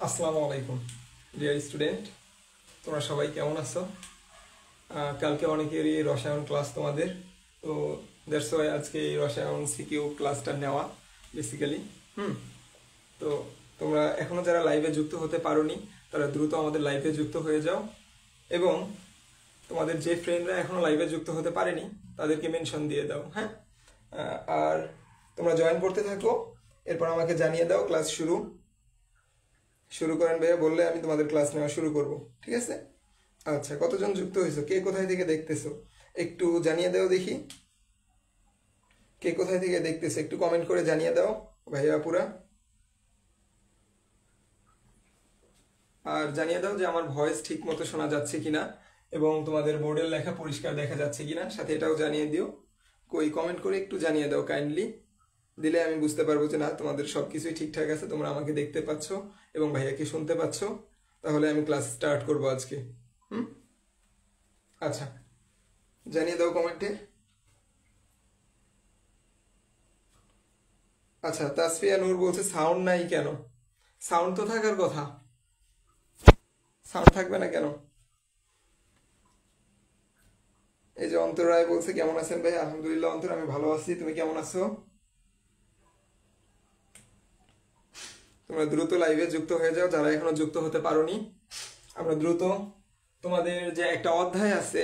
আসসালামু আলাইকুম dear student, তোমরা সবাই কেমন আছো? কালকে অনেকেরই রসায়ন ক্লাস তোমাদের, তো দ্যাটস ওয়াই আজকে এই রসায়ন সিকিউ ক্লাসটা নেওয়া বেসিক্যালি। তো তোমরা এখনো যারা লাইভে যুক্ত হতে পারোনি তারা দ্রুত আমাদের লাইভে যুক্ত হয়ে যাও, এবং তোমাদের যে ফ্রেন্ডরা এখনো লাইভে যুক্ত হতে পারেনি তাদেরকে মেনশন দিয়ে দাও। হ্যাঁ, আর তোমরা জয়েন করতে থাকো, এরপর আমাকে জানিয়ে দাও ক্লাস শুরু করেন ভাইয়া বললে আমি তোমাদের ক্লাস নেওয়া শুরু করব, ঠিক আছে? আচ্ছা, কতজন যুক্ত হয়েছো, কে কোথায় থেকে দেখতেছো একটু জানিয়ে দাও দেখি। কে কোথায় থেকে দেখতেছো একটু কমেন্ট করে জানিয়ে দাও ভাইয়া পুরা। আর জানিয়ে দাও যে আমার ভয়েস ঠিক মতো শোনা যাচ্ছে কিনা এবং তোমাদের বোর্ডের লেখা পরিষ্কার দেখা যাচ্ছে কিনা, সাথে এটাও জানিয়ে দিও। কমেন্ট করে একটু জানিয়ে দাও কাইন্ডলি, দিলে আমি বুঝতে পারবো যে না তোমাদের সবকিছুই ঠিকঠাক আছে, তোমরা আমাকে দেখতে পাচ্ছ এবং ভাইয়াকে শুনতে পাচ্ছ, তাহলে আমি ক্লাস স্টার্ট করব আজকে। আচ্ছা, জানিয়ে দাও কমেন্টে। আচ্ছা, তাসফিয়া নূর বলছে সাউন্ড নাই কেন? সাউন্ড তো থাকার কথা, সাউন্ড থাকবে না কেন? এই যে অন্তর রায় বলছে কেমন আছেন ভাই? আলহামদুলিল্লাহ অন্তর, আমি ভালো আছি, তুমি কেমন আছো? তোমরা দ্রুত লাইভে যুক্ত হয়ে যাও যারা এখনো যুক্ত হতে পারোনি। আমরা দ্রুত তোমাদের যে একটা অধ্যায় আছে,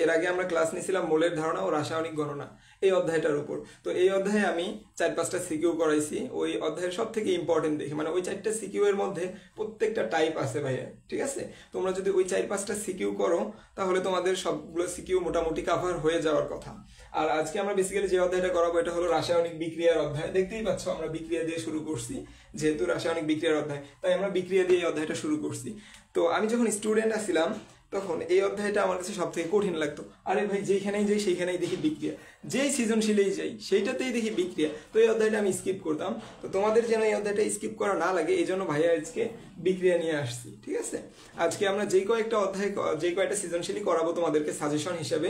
এর আগে আমরা ক্লাস নিয়েছিলাম মৌলের ধারণা ও রাসায়নিক গণনা, এই অধ্যায়টার উপর। তো এই অধ্যায়ে আমি 4-5টা সিকিউ করাইছি, ওই অধ্যায়ের সব থেকে ইম্পর্টেন্ট দেখি, মানে ওই 4টা সিকিউ এর মধ্যে প্রত্যেকটা টাইপ আছে ভাইয়া, ঠিক আছে? তোমরা যদি ওই 4-5টা সিকিউ করো তাহলে তোমাদের সবগুলো সিকিউ মোটামুটি কাভার হয়ে যাওয়ার কথা। আর আজকে আমরা বেসিক্যালি যে অধ্যায়টা করাবো এটা হলো রাসায়নিক বিক্রিয়ার অধ্যায়। দেখতেই পাচ্ছ আমরা বিক্রিয়া দিয়ে শুরু করছি, যেহেতু রাসায়নিক বিক্রিয়ার অধ্যায় তাই আমরা বিক্রিয়া দিয়ে এই অধ্যায়টা শুরু করছি। তো আমি যখন স্টুডেন্ট ছিলাম তখন এই অধ্যায়টা আমার কাছে সব থেকে কঠিন লাগতো। আরে ভাই, যেখানেই যাই সেইখানেই দেখি বিক্রিয়া, যেই সৃজনশীলেই যাই সেইটাতেই দেখি বিক্রিয়া, তো এই অধ্যায়টা আমি স্কিপ করতাম। তো তোমাদের যেন এই অধ্যায়টা স্কিপ করা না লাগে এই জন্য ভাইয়া আজকে বিক্রিয়া নিয়ে আসছি, ঠিক আছে? আজকে আমরা যে কয়েকটা সৃজনশীলই করাবো তোমাদেরকে সাজেশন হিসেবে,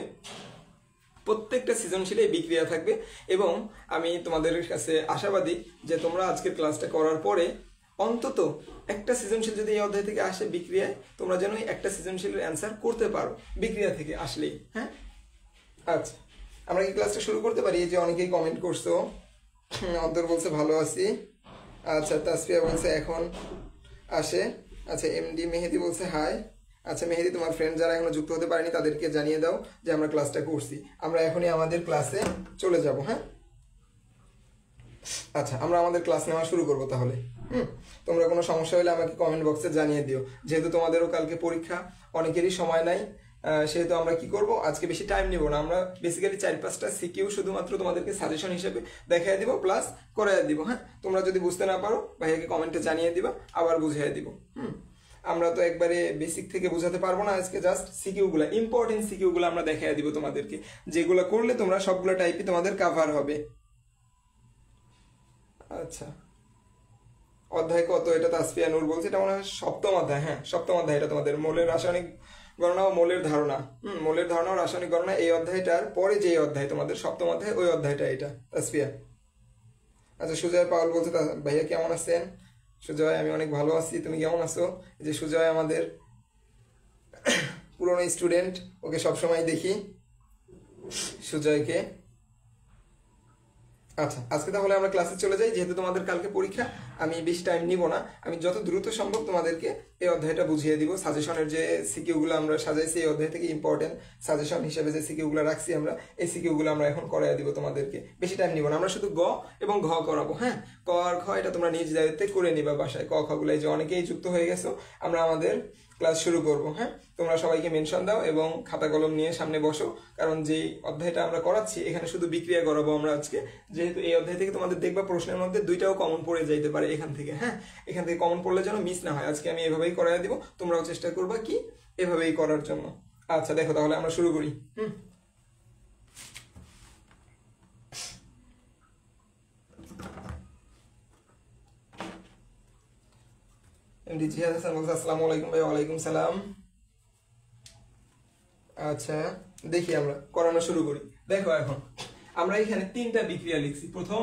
প্রত্যেকটা সৃজনশীলে বিক্রিয়া থাকবে। এবং আমি তোমাদের কাছে আশাবাদী যে তোমরা আজকের ক্লাসটা করার পরে অন্তত একটা সৃজনশীল যদি এই অধ্যায় থেকে আসে বিক্রিয়ায়, তোমরা যেন একটা সৃজনশীলের অ্যান্সার করতে পারো বিক্রিয়া থেকে আসলেই। হ্যাঁ, আচ্ছা, আমরা কি ক্লাসটা শুরু করতে পারি? এই যে অনেকেই কমেন্ট করছো, অন্তর বলছে ভালো আছি। আচ্ছা, তাসফিয়া বলছে এখন আসে। আচ্ছা, এমডি মেহেদি বলছে হাই। আচ্ছা মেহেদি, তোমার ফ্রেন্ড যারা এখনো যুক্ত হতে পারেনি তাদেরকে জানিয়ে দাও যে আমরা ক্লাসটা করছি। আমরা এখনই আমাদের ক্লাসে চলে যাব। হ্যাঁ, আচ্ছা, আমরা আমাদের ক্লাস নেওয়া শুরু করবো তাহলে। তোমরা কোনো সমস্যা হলে আমাকে কমেন্ট বক্সে জানিয়ে দিও। যেহেতু তোমাদেরও কালকে পরীক্ষা, অনেকেরই সময় নাই, সেহেতু আমরা কি করব, আজকে বেশি টাইম নিব না। আমরা বেসিক্যালি 4-5টা সিকিউ শুধুমাত্র তোমাদেরকে সাজেশন হিসেবে দেখাই দিব, প্লাস করাই দিব। হ্যাঁ, তোমরা যদি বুঝতে না পারো ভাইয়াকে কমেন্টে জানিয়ে দিবা, আবার বুঝিয়ে দিব। আমরা তো একবারে বেসিক থেকে বোঝাতে পারবো না, আজকে জাস্ট সিকিউগুলো, ইম্পর্টেন্ট সিকিউগুলো আমরা দেখাই দিব তোমাদেরকে, যেগুলো করলে তোমরা সবগুলো টাইপই তোমাদের কাভার হবে। আচ্ছা, অধ্যায় কত? এটা তাসফিয়া নূর বলছে এটা মনে হয় 7ম অধ্যায়। হ্যাঁ, 7ম অধ্যায় এটা তোমাদের মৌলের রাসায়নিক গণনা ও মৌলের ধারণা। মৌলের ধারণা ও রাসায়নিক গণনা, এই অধ্যায়টার পরে যে অধ্যায় তোমাদের 7ম অধ্যায়, ওই অধ্যায়টা এটা তাসফিয়া। আচ্ছা, সুজয় পাওয়াল বলছে ভাইয়া কেমন আছেন? সুজয়, আমি অনেক ভালো আছি, তুমি কেমন আছো? যে সুজয় আমাদের পুরনো স্টুডেন্ট, ওকে সবসময় দেখি সুজয়কে। আচ্ছা, আজকে তাহলে আমরা ক্লাসে চলে যাই। যেহেতু তোমাদের কালকে পরীক্ষা, আমি বেশি টাইম নিব না, আমি যত দ্রুত সম্ভব তোমাদেরকে এই অধ্যায়টা বুঝিয়ে দিব। সাজেশনের যে সিকিউগুলো আমরা সাজাইছি এই অধ্যায় থেকে ইম্পর্টেন্ট সাজেশন হিসেবে যে সিকিউগুলো রাখছি আমরা, এই সিকিউগুলো আমরা এখন করাই দিব তোমাদেরকে। বেশি টাইম নিব না, আমরা শুধু গ এবং ঘ করাবো। হ্যাঁ, ক আর খ এটা তোমরা নিজ দায়িত্বে করে নিবা বাসায়। ক খ গুলো, এই যে অনেকেই যুক্ত হয়ে গেছো, আমরা আমাদের ক্লাস শুরু করব। হ্যাঁ, তোমরা সবাইকে মেনশন দাও এবং খাতা কলম নিয়ে সামনে বসো, কারণ যেই অধ্যায়টা আমরা করাচ্ছি এখানে শুধু বিক্রিয়া করাবো আমরা আজকে। যেহেতু এই অধ্যায় থেকে তোমাদের দেখবা প্রশ্নের মধ্যে 2টাও কমন পড়ে যাইতে পারে এখান থেকে। হ্যাঁ, এখান থেকে কমন পড়লে যেন মিস না হয়, আজকে আমি এভাবেই করাই দিব, তোমরাও চেষ্টা করবা কি এভাবেই করার জন্য। আচ্ছা দেখো, তাহলে আমরা শুরু করি। এমডি জিহাদ হাসান বলছে আসসালামু আলাইকুম ভাই। ওয়ালাইকুম সালাম। আচ্ছা, দেখি আমরা করানো শুরু করি। দেখো, এখন আমরা এখানে 3টা বিক্রিয়া লিখছি, প্রথম,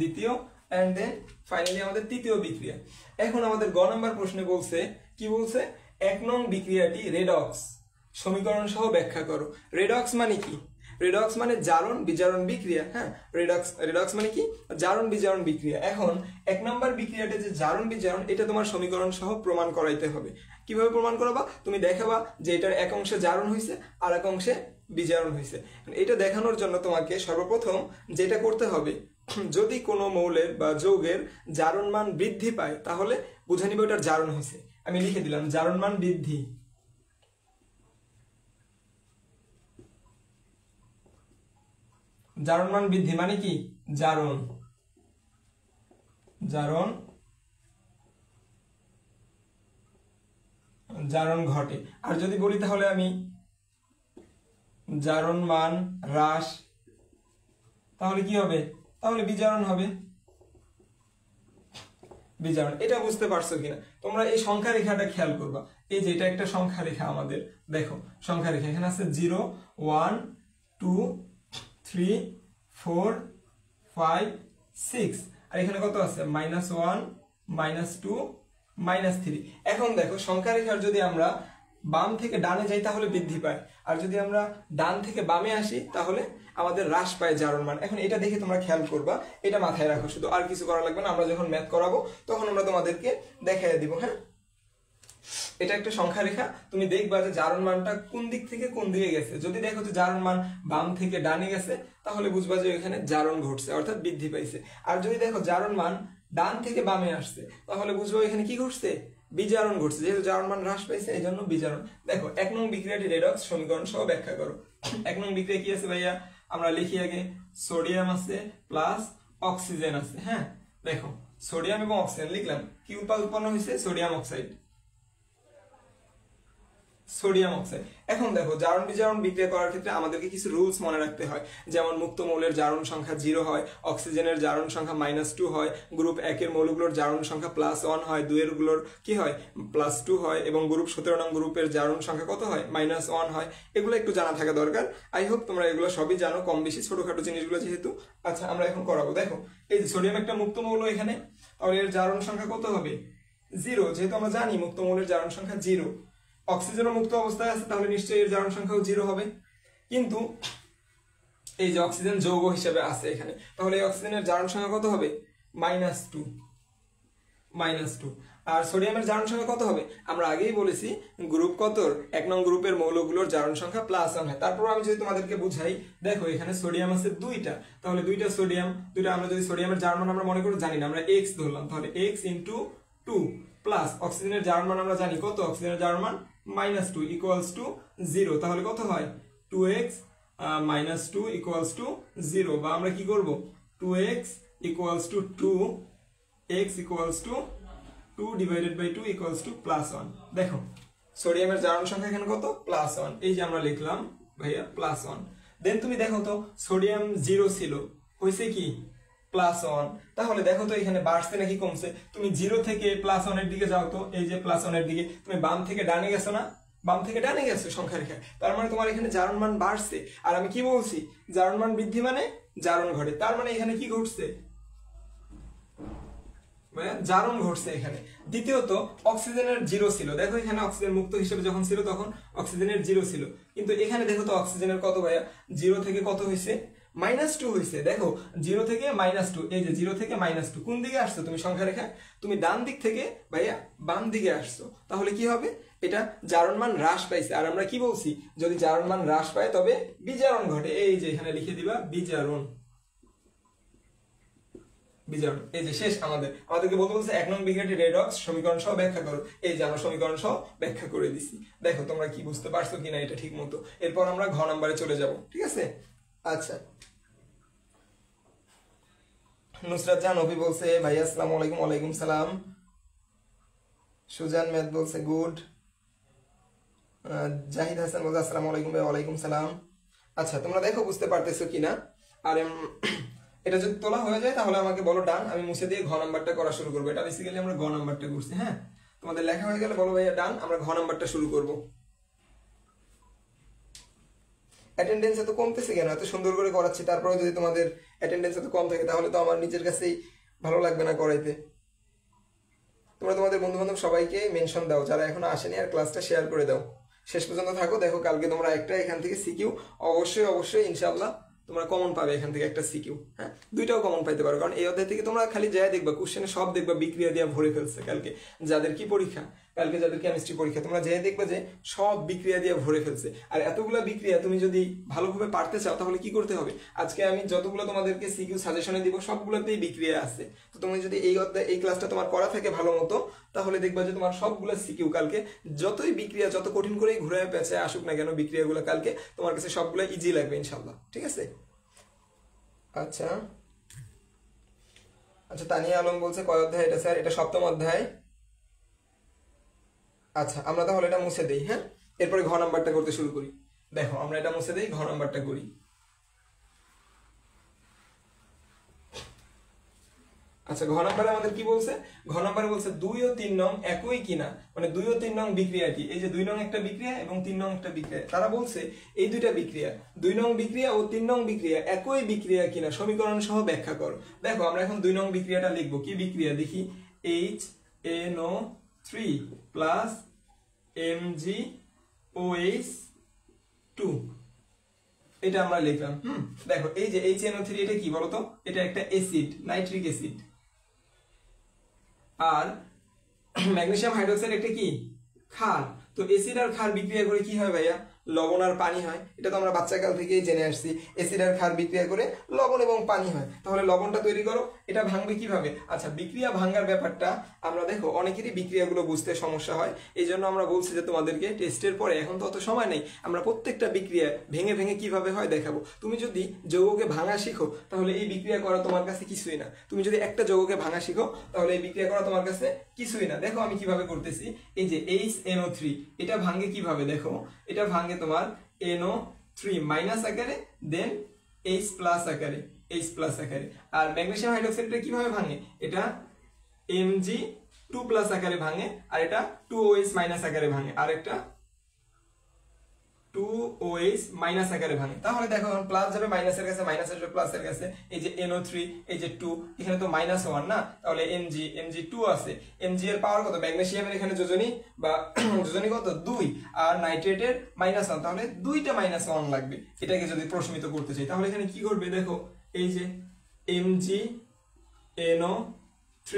দ্বিতীয় এন্ড দেন ফাইনালি আমাদের তৃতীয় বিক্রিয়া। এখন আমাদের গ নাম্বার প্রশ্নে বলছে কি বলছে, 1 নং বিক্রিয়াটি রেডক্স সমীকরণ সহ ব্যাখ্যা করো। রেডক্স মানে কি? রেডক্স মানে জারণ বিজারণ বিক্রিয়া। হ্যাঁ, রেডক্স মানে কি? জারণ বিজারণ বিক্রিয়া। এখন 1 নম্বর বিক্রিয়াটা যে জারণ বিজারণ, এটা তোমার সমীকরণ সহ প্রমাণ করাইতে হবে। কিভাবে প্রমাণ করাবা? তুমি দেখাবা যে এটার এক অংশে জারণ হয়েছে আর এক অংশে বিজারণ হয়েছে। এটা দেখানোর জন্য তোমাকে সর্বপ্রথম যেটা করতে হবে, যদি কোনো মৌলের বা যৌগের জারণ মান বৃদ্ধি পায় তাহলে বুঝে নিবে ওটার জারণ হয়েছে। আমি লিখে দিলাম জারণ মান বৃদ্ধি। জারণ মান বৃদ্ধি মানে কি? জারণ জারণ জারণ ঘটে। আর যদি বলি তাহলে আমি জারণ মান হ্রাস, তাহলে কি হবে? তাহলে বিজারণ হবে। বিজারণ, এটা বুঝতে পারছো কিনা? তোমরা এই সংখ্যা রেখাটা খেয়াল করবা। এই যে এটা একটা সংখ্যা রেখা আমাদের, দেখো সংখ্যা রেখা এখানে আছে 0 1 2 3 4 5 6, আর এখানে কত আছে? -1 -2 -3। এখন দেখো সংখ্যা রেখার যদি আমরা বাম থেকে ডানে যাই তাহলে বৃদ্ধি পায়, আর যদি আমরা ডান থেকে বামে আসি তাহলে আমাদের হ্রাস পায় জারণ মান। এখন এটা দেখে তোমরা খেয়াল করবা, এটা মাথায় রাখো, শুধু আর কিছু করা লাগবে না। আমরা যখন ম্যাথ করাবো তখন আমরা তোমাদেরকে দেখাই দিব। হ্যাঁ, এটা একটা সংখ্যা রেখা, তুমি দেখবা যে জারণ মানটা কোন দিক থেকে কোন দিকে গেছে। যদি দেখো যে জারণ মান বাম থেকে ডানে গেছে তাহলে বুঝবা যে এখানে জারণ ঘটছে, অর্থাৎ বৃদ্ধি পাইছে। আর যদি দেখো জারণ মান ডান থেকে বামে আসছে তাহলে বুঝবো এখানে কি ঘটছে? বিজারণ ঘটছে। যেহেতু জারণ মান হ্রাস পাইছে এই জন্য বিজারণ। দেখো 1 নং বিক্রিয়াটি রেডক্স সমীকরণ সহ ব্যাখ্যা করো। 1 নং বিক্রিয়া কি আছে ভাইয়া? আমরা লিখি আগে, সোডিয়াম আছে প্লাস অক্সিজেন আছে। হ্যাঁ, দেখো সোডিয়াম এবং অক্সিজেন লিখলাম, কি উৎপন্ন হয়েছে? Sodium oxide. Sodium oxide. এখন দেখো জারণ বিজারণ বিক্রিয়া করার ক্ষেত্রে আমাদেরকে কিছু রুলস মনে রাখতে হয়। যেমন মুক্ত মৌলের জারণ সংখ্যা 0 হয়, অক্সিজেনের জারণ সংখ্যা -2 হয়, গ্রুপ 1 এর মৌলগুলোর জারণ সংখ্যা +1 হয়, 2 এর গুলোর কি হয়? +2 হয়, এবং গ্রুপ 17 নং গ্রুপের জারণ সংখ্যা কত হয়? -1 হয়। এগুলো একটু জানা থাকা দরকার। আই হোপ তোমরা এগুলো সবই জানো কম বেশি, ছোটখাটো জিনিসগুলো যেহেতু। আচ্ছা, আমরা এখন করাবো। দেখো এই যে সোডিয়াম একটা মুক্ত মৌল এখানে, তাহলে এর জারণ সংখ্যা কত হবে? 0, যেহেতু আমরা জানি মুক্ত মৌলের জারণ সংখ্যা 0। অক্সিজেনও মুক্ত অবস্থায় আছে তাহলে নিশ্চয়ই এর জারণ সংখ্যাও 0 হবে। কিন্তু এই যে অক্সিজেন যৌগ হিসেবে আছে এখানে, তাহলে এই অক্সিজেনের জারণ সংখ্যা কত হবে? -2। আর সোডিয়ামের জারণ সংখ্যা কত হবে? আমরা আগেই বলেছি গ্রুপ কতর 1 নং গ্রুপের মৌলগুলোর জারণ সংখ্যা +1 হয়। তারপর আমি যদি তোমাদেরকে বুঝাই, দেখো এখানে সোডিয়াম আছে 2টা, তাহলে 2টা সোডিয়াম, আমরা যদি সোডিয়ামের জারণ মান আমরা মনে করে জানি না, আমরা x ধরলাম, তাহলে x × 2 প্লাস অক্সিজেনের জারণ মান আমরা জানি কত? অক্সিজেনের জারণ মান -2 = 0, তাহলে কত হয়? 2x - 2 = 0, বা আমরা কি করব? 2x = 2, x = 2 / 2 = +1। দেখো সোডিয়ামের জারণ সংখ্যা এখানে কত? +1। এই যে আমরা লিখলাম ভাইয়া +1। দেন তুমি দেখো তো সোডিয়াম 0 ছিল, হয়েছে কি? +1। তাহলে দেখো তো এখানে বাড়ছে নাকি কমছে? তুমি 0 থেকে +1 এর দিকে যাও তো, এই যে +1 এর দিকে, তুমি বাম থেকে ডানে গেছো না? বাম থেকে ডানে গেছো সংখ্যা রেখা, তার মানে তোমার এখানে জারণ মান বাড়ছে। আর আমি কি বলছি? জারণ মান বৃদ্ধি মানে জারণ ঘটে, তার মানে এখানে কি ঘটছে? জারণ ঘটছে এখানে। দ্বিতীয়ত অক্সিজেনের 0 ছিল, দেখো এখানে অক্সিজেন মুক্ত হিসেবে যখন ছিল তখন অক্সিজেনের 0 ছিল, কিন্তু এখানে দেখো তো অক্সিজেনের কত ভাইয়া? 0 থেকে কত হয়েছে? -2 হয়েছে। দেখো 0 থেকে -2, এই যে 0 থেকে -2 কোন দিকে আসছো তুমি সংখ্যা রেখা? তুমি ডান দিক থেকে ভাইয়া বাম দিকে আসছো, তাহলে কি হবে? এটা জারণ মান হ্রাস পাইছে। আর আমরা কি বলছি? যদি জারণ মান হ্রাস পায় তবে বিজারণ ঘটে। এই যে এখানে লিখে দিবা বিজারণ। এই যে শেষ। আমাদেরকে বলতে বলছে 1 নং বিক্রিয়াটি রেডক্স সমীকরণ সহ ব্যাখ্যা করো। এই যে আমরা সমীকরণ সহ ব্যাখ্যা করে দিছি। দেখো তোমরা কি বুঝতে পারছো কিনা এটা ঠিক মতো। এরপর আমরা ঘ নম্বরে চলে যাব, ঠিক আছে? আচ্ছা, নুসরাত জাহান অভি বলছে ভাইয়া আসসালামু আলাইকুম। ওয়ালাইকুম সালাম। সুজান মেদ বলছে গুড। জাহিদ হাসান বলছে আসসালামু আলাইকুম ভাই। ওয়ালাইকুম সালাম। আচ্ছা, তোমরা দেখো বুঝতে পারতেছো কিনা। আর এটা যদি তোলা হয়ে যায় তাহলে আমাকে বলো ডান, আমি মুছে দিয়ে ঘ নাম্বারটা করা শুরু করবো। এটা বেসিক্যালি আমরা ঘ নাম্বারটা করছি। হ্যাঁ, তোমাদের লেখা হয়ে গেলে বলো ভাইয়া ডান, আমরা ঘ নাম্বারটা শুরু করব। অ্যাটেন্ডেন্স এত কমতেছে কেন? এত সুন্দর করে করাচ্ছি, তারপরে যদি তোমাদের অ্যাটেন্ডেন্স এত কম থাকে তাহলে তো আমার নিজের কাছেই ভালো লাগবে না করাইতে। তোমরা তোমাদের বন্ধু বান্ধব সবাইকে মেনশন দাও যারা এখনো আসেনি, আর ক্লাসটা শেয়ার করে দাও। শেষ পর্যন্ত থাকো, দেখো কালকে তোমরা একটা এখান থেকে সিকিউ অবশ্যই অবশ্যই ইনশাআল্লাহ তোমরা কমন পাবে এখান থেকে একটা সিকিউ। হ্যাঁ, দুইটাও কমন পাইতে পারো, কারণ এই অধ্যায় থেকে তোমরা খালি যাই দেখবা কোশ্চেনে সব দেখবা বিক্রিয়া দিয়ে ভরে ফেলছে। কালকে যাদের কি পরীক্ষা, কালকে যাদের কেমিস্ট্রি পরীক্ষা, তোমরা যাই দেখবা যে সব বিক্রিয়া দিয়ে ভরে ফেলছে। আর এতগুলা বিক্রিয়া তুমি যদি ভালোভাবে পারতে চাও তাহলে কি করতে হবে, আজকে আমি যতগুলো তোমাদেরকে সিকিউ সাজেশনে দিব সবগুলোতেই বিক্রিয়া আছে। তো তুমি যদি এই অধ্যায় এই ক্লাসটা তোমার করা থাকে ভালো মতো, তাহলে দেখবা যে তোমার সবগুলো সিকিউ কালকে যতই বিক্রিয়া যত কঠিন করেই ঘুরে পেঁচে আসুক না কেন, বিক্রিয়াগুলো কালকে তোমার কাছে সবগুলো ইজি লাগবে ইনশাল্লাহ। ঠিক আছে? আচ্ছা আচ্ছা, তানিয়া আলম বলছে কয় অধ্যায় এটা স্যার? এটা সপ্তম অধ্যায়। আচ্ছা, আমরা তাহলে এটা মুছে দেই। হ্যাঁ, এরপরে ঘ নাম্বারটা করতে শুরু করি। দেখো আমরা এটা মুছে দেই, ঘ নাম্বারটা করি। আচ্ছা, ঘ নাম্বারে আমাদের কি বলছে? ঘ নাম্বারে বলছে 2 ও 3 নং একই কিনা, মানে 2 ও 3 নং বিক্রিয়াটি, এই যে 2 নং একটা বিক্রিয়া এবং 3 নং একটা বিক্রিয়া, তারা বলছে এই দুইটা বিক্রিয়া 2 নং বিক্রিয়া ও 3 নং বিক্রিয়া একই বিক্রিয়া কিনা সমীকরণ সহ ব্যাখ্যা করো। দেখো আমরা এখন 2 নং বিক্রিয়াটা লিখবো। কি বিক্রিয়া দেখি? HNO3 প্লাস MgOH2, এটা আমরা লিখলাম। দেখো এই যে HNO3 এটা কি বলতো? এটা একটা অ্যাসিড, নাইট্রিক অ্যাসিড। আর ম্যাগনেসিয়াম হাইড্রোক্সাইড একটা কি? ক্ষার। তো অ্যাসিড আর ক্ষার বিক্রিয়া করে কি হয় ভাইয়া? লবণ আর পানি হয়। এটা তো আমরা বাচ্চাকাল থেকেই জেনে আসছি, অ্যাসিড আর ক্ষার বিক্রিয়া করে লবণ এবং পানি হয়। তাহলে লবণটা তৈরি করো, এটা ভাঙবে কিভাবে? আচ্ছা, বিক্রিয়া ভাঙার ব্যাপারটা আমরা দেখো অনেকেরই বিক্রিয়াগুলো বুঝতে সমস্যা হয়। এই জন্য আমরা বলছি যে তোমাদেরকে টেস্টের পরে, এখন তো অত সময় নেই, আমরা প্রত্যেকটা বিক্রিয়া ভেঙে ভেঙে কিভাবে হয় দেখাবো। তুমি যদি যৌগকে ভাঙা শিখো তাহলে এই বিক্রিয়া করা তোমার কাছে কিছুই না। তুমি যদি একটা যৌগকে ভাঙা শিখো তাহলে এই বিক্রিয়া করা তোমার কাছে কিছুই না। দেখো আমি কিভাবে করতেছি। এই যে HNO3 এটা ভাঙে কিভাবে? দেখো এটা ভাঙে তোমার NO3 মাইনাস আকারে, দেন H প্লাস আকারে, H প্লাস আকারে। আর ম্যাগনেসিয়াম হাইড্রোক্সাইডটা কিভাবে ভাঙে? এটা Mg2 প্লাস আকারে ভাঙে, আর এটা 2OH মাইনাস আকারে ভাঙে, আর একটা 2OH মাইনাস আকারে ভাঙে। তাহলে দেখো প্লাস যাবে মাইনাসের কাছে, মাইনাস আসবে প্লাসের কাছে। এই যে NO3, এই যে 2, এখানে তো -1 না, তাহলে Mg2 আছে। Mg এর পাওয়ার কত? ম্যাগনেসিয়ামের এখানে যোজনী বা যোজনী কত? 2, আর নাইট্রেটের -1, তাহলে দুইটা -1 লাগবে এটাকে যদি প্রশমিত করতে চাই। তাহলে এখানে কি করবে? দেখো এই যে MgNO3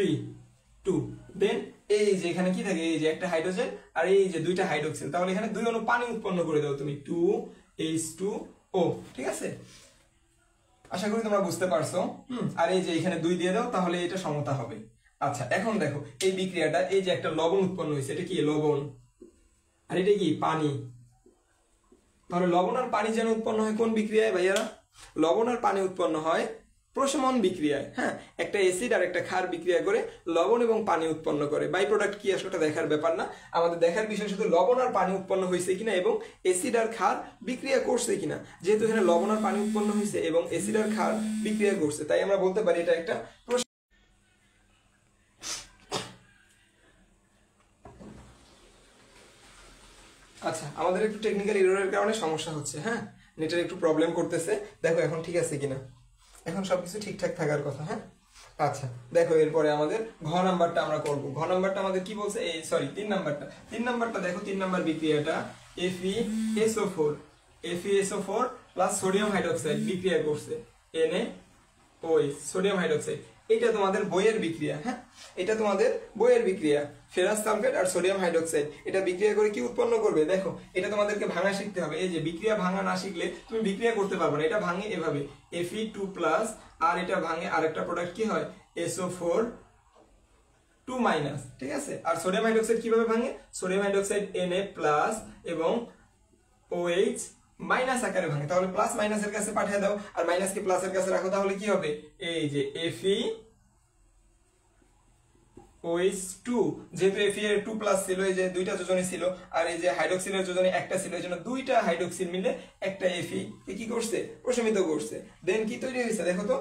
2, দেন এই যে এখানে কি থাকে? এই যে একটা হাইড্রোজেন আর এই যে দুইটা হাইড্রোক্সিল, তাহলে এখানে 2 অণু পানি উৎপন্ন করে দাও তুমি, 2H2O। ঠিক আছে? আশা করি তোমরা বুঝতে পারছো। আর এই যে এখানে 2 দিয়ে দাও, তাহলে এটা সমতা হবে। আচ্ছা, এখন দেখো এই বিক্রিয়াটা, এই যে একটা লবণ উৎপন্ন হয়েছে, এটা কি? লবণ। আর এটা কি? পানি। তাহলে লবণ আর পানি যেন উৎপন্ন হয় কোন বিক্রিয়ায় ভাইয়ারা? লবণ আর পানি উৎপন্ন হয় প্রশমন বিক্রিয়ায়। হ্যাঁ, একটা অ্যাসিড আর একটা ক্ষার বিক্রিয়া করে লবণ এবং পানি উৎপন্ন করে। বাই প্রোডাক্ট কি আসলে দেখার ব্যাপার না, আমাদের দেখার বিষয় শুধু লবণ আর পানি উৎপন্ন হয়েছে কিনা এবং অ্যাসিড আর ক্ষার বিক্রিয়া করছে কিনা। যেহেতু এখানে লবণ আর পানি উৎপন্ন হয়েছে এবং অ্যাসিড আর ক্ষার বিক্রিয়া করছে, তাই আমরা বলতে পারি এটা একটা। আচ্ছা, আমাদের একটু টেকনিক্যাল এররের কারণে সমস্যা হচ্ছে। হ্যাঁ, নেটের একটু প্রবলেম করতেছে। দেখো এখন ঠিক আছে কিনা? এখন সবকিছু ঠিকঠাক থাকার কথা। হ্যাঁ, আচ্ছা দেখো এরপরে আমাদের ঘ নাম্বারটা আমরা করব। ঘ নাম্বারটা আমাদের কি বলছে? এই সরি 3 নাম্বারটা দেখো। 3 নাম্বার বিক্রিয়াটা FeSO4 প্লাস সোডিয়াম হাইড্রোক্সাইড বিক্রিয়া করছে NaOH, সোডিয়াম হাইড্রোক্সাইড। এটা তোমাদের বইয়ের বিক্রিয়া। হ্যাঁ, এটা তোমাদের বইয়ের বিক্রিয়া। ফেরাস সালফেট আর সোডিয়াম হাইড্রোক্সাইড এটা বিক্রিয়া করে কি উৎপন্ন করবে? দেখো এটা তোমাদেরকে ভাঙা শিখতে হবে। এই যে বিক্রিয়া ভাঙা না শিখলে তুমি বিক্রিয়া করতে পারবে না। এটা ভাঙে এভাবে Fe2+, আর এটা ভাঙে আরেকটা প্রোডাক্ট কি হয়? SO4 2-। ঠিক আছে? আর সোডিয়াম হাইড্রোক্সাইড কিভাবে ভাঙে? সোডিয়াম হাইড্রোক্সাইড Na+ এবং OH মাইনাস আকারে ভাঙে। তাহলে প্লাস মাইনাসের কাছে পাঠিয়ে দাও, আর মাইনাসকে প্লাসের কাছে রাখো, তাহলে কি হবে? এই যে FeOH2, যেহেতু Fe এর 2+ ছিল, এই যে দুইটা যোজনী ছিল, আর এই যে হাইড্রোক্সিলের যোজনী একটা ছিল, এই জন্য দুইটা হাইড্রোক্সিল মিলে একটা Fe কি করছে? প্রশমিত করছে। দেন কি তৈরি হয়েছে দেখো তো?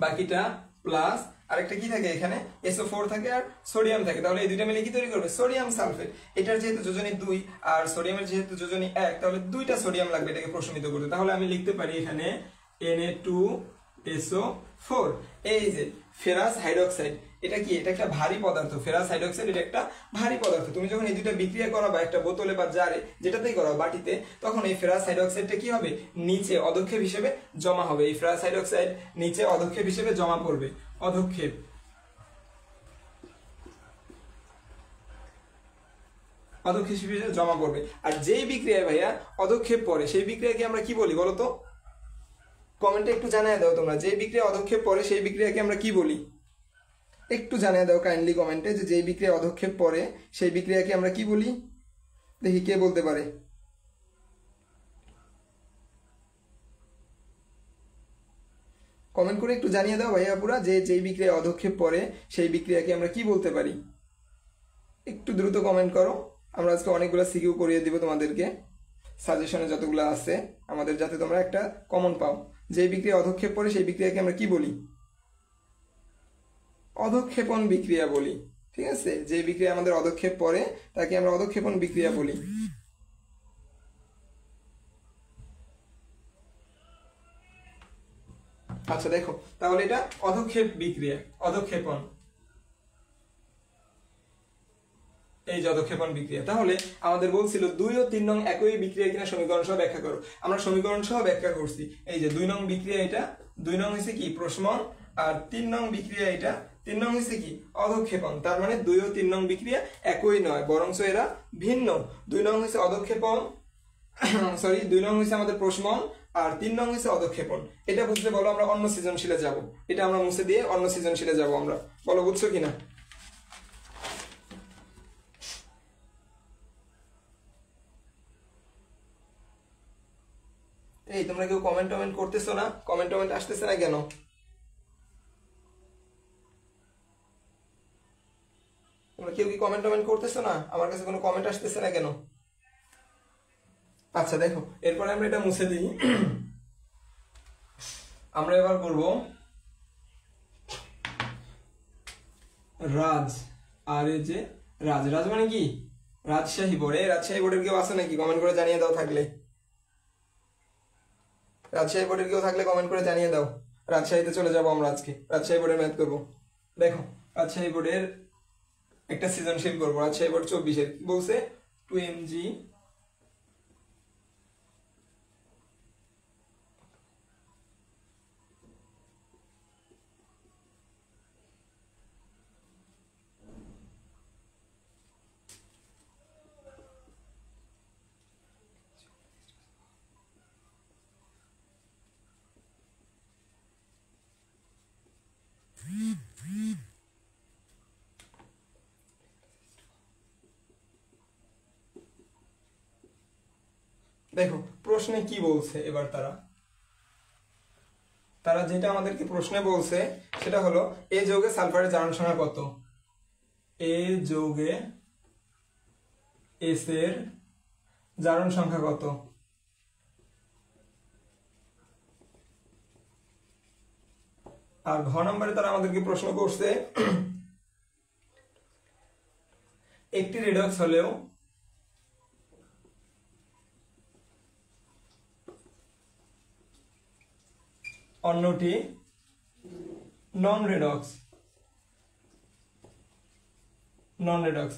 বাকিটা প্লাস আরেকটা কি থাকে? এখানে SO4 থাকে আর সোডিয়াম থাকে, তাহলে এই দুইটা মিলে কি তৈরি করবে? Sodium sulphate. এটার যেহেতু যোজনী 2 আর সোডিয়ামের যেহেতু যোজনী 1, তাহলে দুইটা সোডিয়াম লাগবে এটাকে প্রশমিত করতে। তাহলে আমি লিখতে পারি এখানে Na2 SO4। এই যে ফেরাস হাইড্রোক্সাইড, এটা কি? এটা একটা ভারী পদার্থ। ফেরাস হাইড্রোক্সাইড এটা একটা ভারী পদার্থ। তুমি যখন এই দুইটা বিক্রিয়া করাবা একটা বোতলে বা জারে, যেটাতেই করো বাটিতে, তখন এই ফেরাস হাইড্রোক্সাইডটা কি হবে? নিচে অধক্ষেপ হিসেবে জমা হবে। এই ফেরাস হাইড্রোক্সাইড নিচে অধক্ষেপ হিসেবে জমা পড়বে। অধক্ষেপ হিসেবে জমা পড়বে। আর যেই বিক্রিয়ায় ভাইয়া অধক্ষেপ পড়ে সেই বিক্রিয়াকে আমরা কি বলি বলো তো? কমেন্টে একটু জানিয়ে দাও তোমরা, যে বিক্রিয়া অধক্ষেপ পড়ে সেই বিক্রিয়াকে আমরা কি বলি? একটু জানিয়ে দাও কাইন্ডলি কমেন্টে, যে যেই বিক্রিয়া অধক্ষেপ পড়ে সেই বিক্রিয়াকে আমরা কি বলি? দেখি কে বলতে পারে। কমেন্ট করে একটু জানিয়ে দাও ভাইয়া পুরা, যে যেই বিক্রিয়া অধক্ষেপ পড়ে সেই বিক্রিয়াকে আমরা কি বলতে পারি? একটু দ্রুত কমেন্ট করো। আমরা আজকে অনেকগুলো সিকিউ করিয়ে দিব তোমাদেরকে, সাজেশনে যতগুলো আছে আমাদের, যাতে তোমরা একটা কমন পাও। যে বিক্রিয়া অধক্ষেপ পড়ে সেই বিক্রিয়াকে আমরা কি বলি? অধক্ষেপণ বিক্রিয়া বলি। ঠিক আছে, যে বিক্রিয়া আমাদের অধক্ষেপ পড়ে তাকে আমরা অধক্ষেপণ বিক্রিয়া বলি। আচ্ছা দেখো, তাহলে এটা অধক্ষেপ বিক্রিয়া, অধক্ষেপণ, এই যে অধক্ষেপণ বিক্রিয়া। তাহলে আমাদের বলছিল 2 ও 3 নং একই বিক্রিয়া কিনা সমীকরণ সহ ব্যাখ্যা করো। আমরা সমীকরণ সহ ব্যাখ্যা করছি। এই যে 2 নং বিক্রিয়া, এটা 2 নং হয়েছে কি? প্রশমন। আর 3 নং বিক্রিয়া, এটা 3 নং হয়েছে কি? অধক্ষেপণ। তার মানে 2 ও 3 নং বিক্রিয়া একই নয়, বরঞ্চ এরা ভিন্ন। 2 নং হয়েছে অধক্ষেপণ, সরি 2 নং হয়েছে আমাদের প্রশমন, আর 3 নং হয়েছে অধক্ষেপণ। এটা বুঝলে বলো আমরা অন্য সৃজনশীলে যাব। এটা আমরা মুছে দিয়ে অন্য সৃজনশীলে যাব আমরা। বলো বুঝছো কিনা? এই তোমরা কেউ কমেন্ট করতেছো না? কমেন্ট আসতেছে না কেন? তোমরা কেউ কি কমেন্ট করতেছো না? আমার কাছে কোনো কমেন্ট আসতেছে না কেন? আচ্ছা দেখো, এরপরে আমরা এটা মুছে দিই। আমরা এবার করব রাজ। আর এই যে রাজ, রাজ মানে কি? রাজশাহী বোর্ড। এই রাজশাহী বোর্ডের কেউ আছে নাকি? কমেন্ট করে জানিয়ে দাও থাকলে। রাজশাহী বোর্ডের কেউ থাকলে কমেন্ট করে জানিয়ে দাও। রাজশাহীতে চলে যাবো আমরা আজকে, রাজশাহী বোর্ডের ম্যাথ করবো। দেখো, রাজশাহী বোর্ডের একটা সৃজনশীল করবো। রাজশাহী বোর্ড 24-এর কি বলছে? 2mg দেখো প্রশ্নে কি বলছে এবার তারা যেটা আমাদেরকে প্রশ্নে বলছে সেটা হলো, এ যৌগে সালফারের জারণ সংখ্যা কত? এ যৌগে এস এর জারণ সংখ্যা কত? আর ঘ নম্বরে তারা আমাদেরকে প্রশ্ন করছে, একটি রেডক্স হলেও অন্যটি নন রেডক্স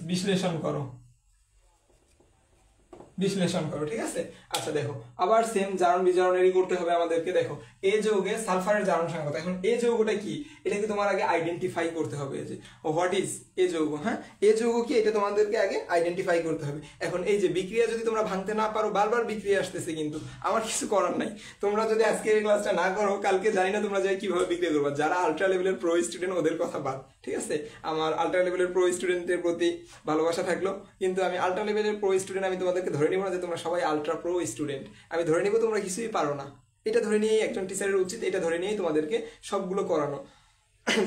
বিশ্লেষণ করো। ঠিক আছে। আচ্ছা দেখো, আবার সেম জারণ বিজারণেরই করতে হবে আমাদেরকে। দেখো, এ যৌগে সালফারের জারণ সংখ্যা কত? এখন এ যৌগটা কি, এটাকে তোমার আগে আইডেন্টিফাই করতে হবে। যে হোয়াট ইজ এ যৌগ। হ্যাঁ, এ যৌগ কি, এটা তোমাদেরকে আগে আইডেন্টিফাই করতে হবে। এখন এই যে বিক্রিয়া যদি তোমরা ভাঙতে না পারো, বারবার বিক্রিয়া আসতেছে, কিন্তু আমার কিছু করার নাই। তোমরা যদি আজকে এই ক্লাসটা না করো, কালকে জানি না তোমরা যাই কিভাবে বিক্রিয়া করবে। যারা আলট্রা লেভেলের প্রো স্টুডেন্ট ওদের কথা বাদ, ঠিক আছে? আমার আলট্রা লেভেলের প্রো স্টুডেন্টের প্রতি ভালোবাসা থাকলো, কিন্তু আমি আলট্রা লেভেলের প্রো স্টুডেন্ট, আমি তোমাদেরকে ধরে নিব না যে তোমরা সবাই আলট্রা প্রো স্টুডেন্ট। আমি ধরে নিব তোমরা কিছুই পারো না। এটা ধরে নিয়েই একজন টিচারের উচিত, এটা ধরে নিয়েই তোমাদেরকে সবগুলো করানো।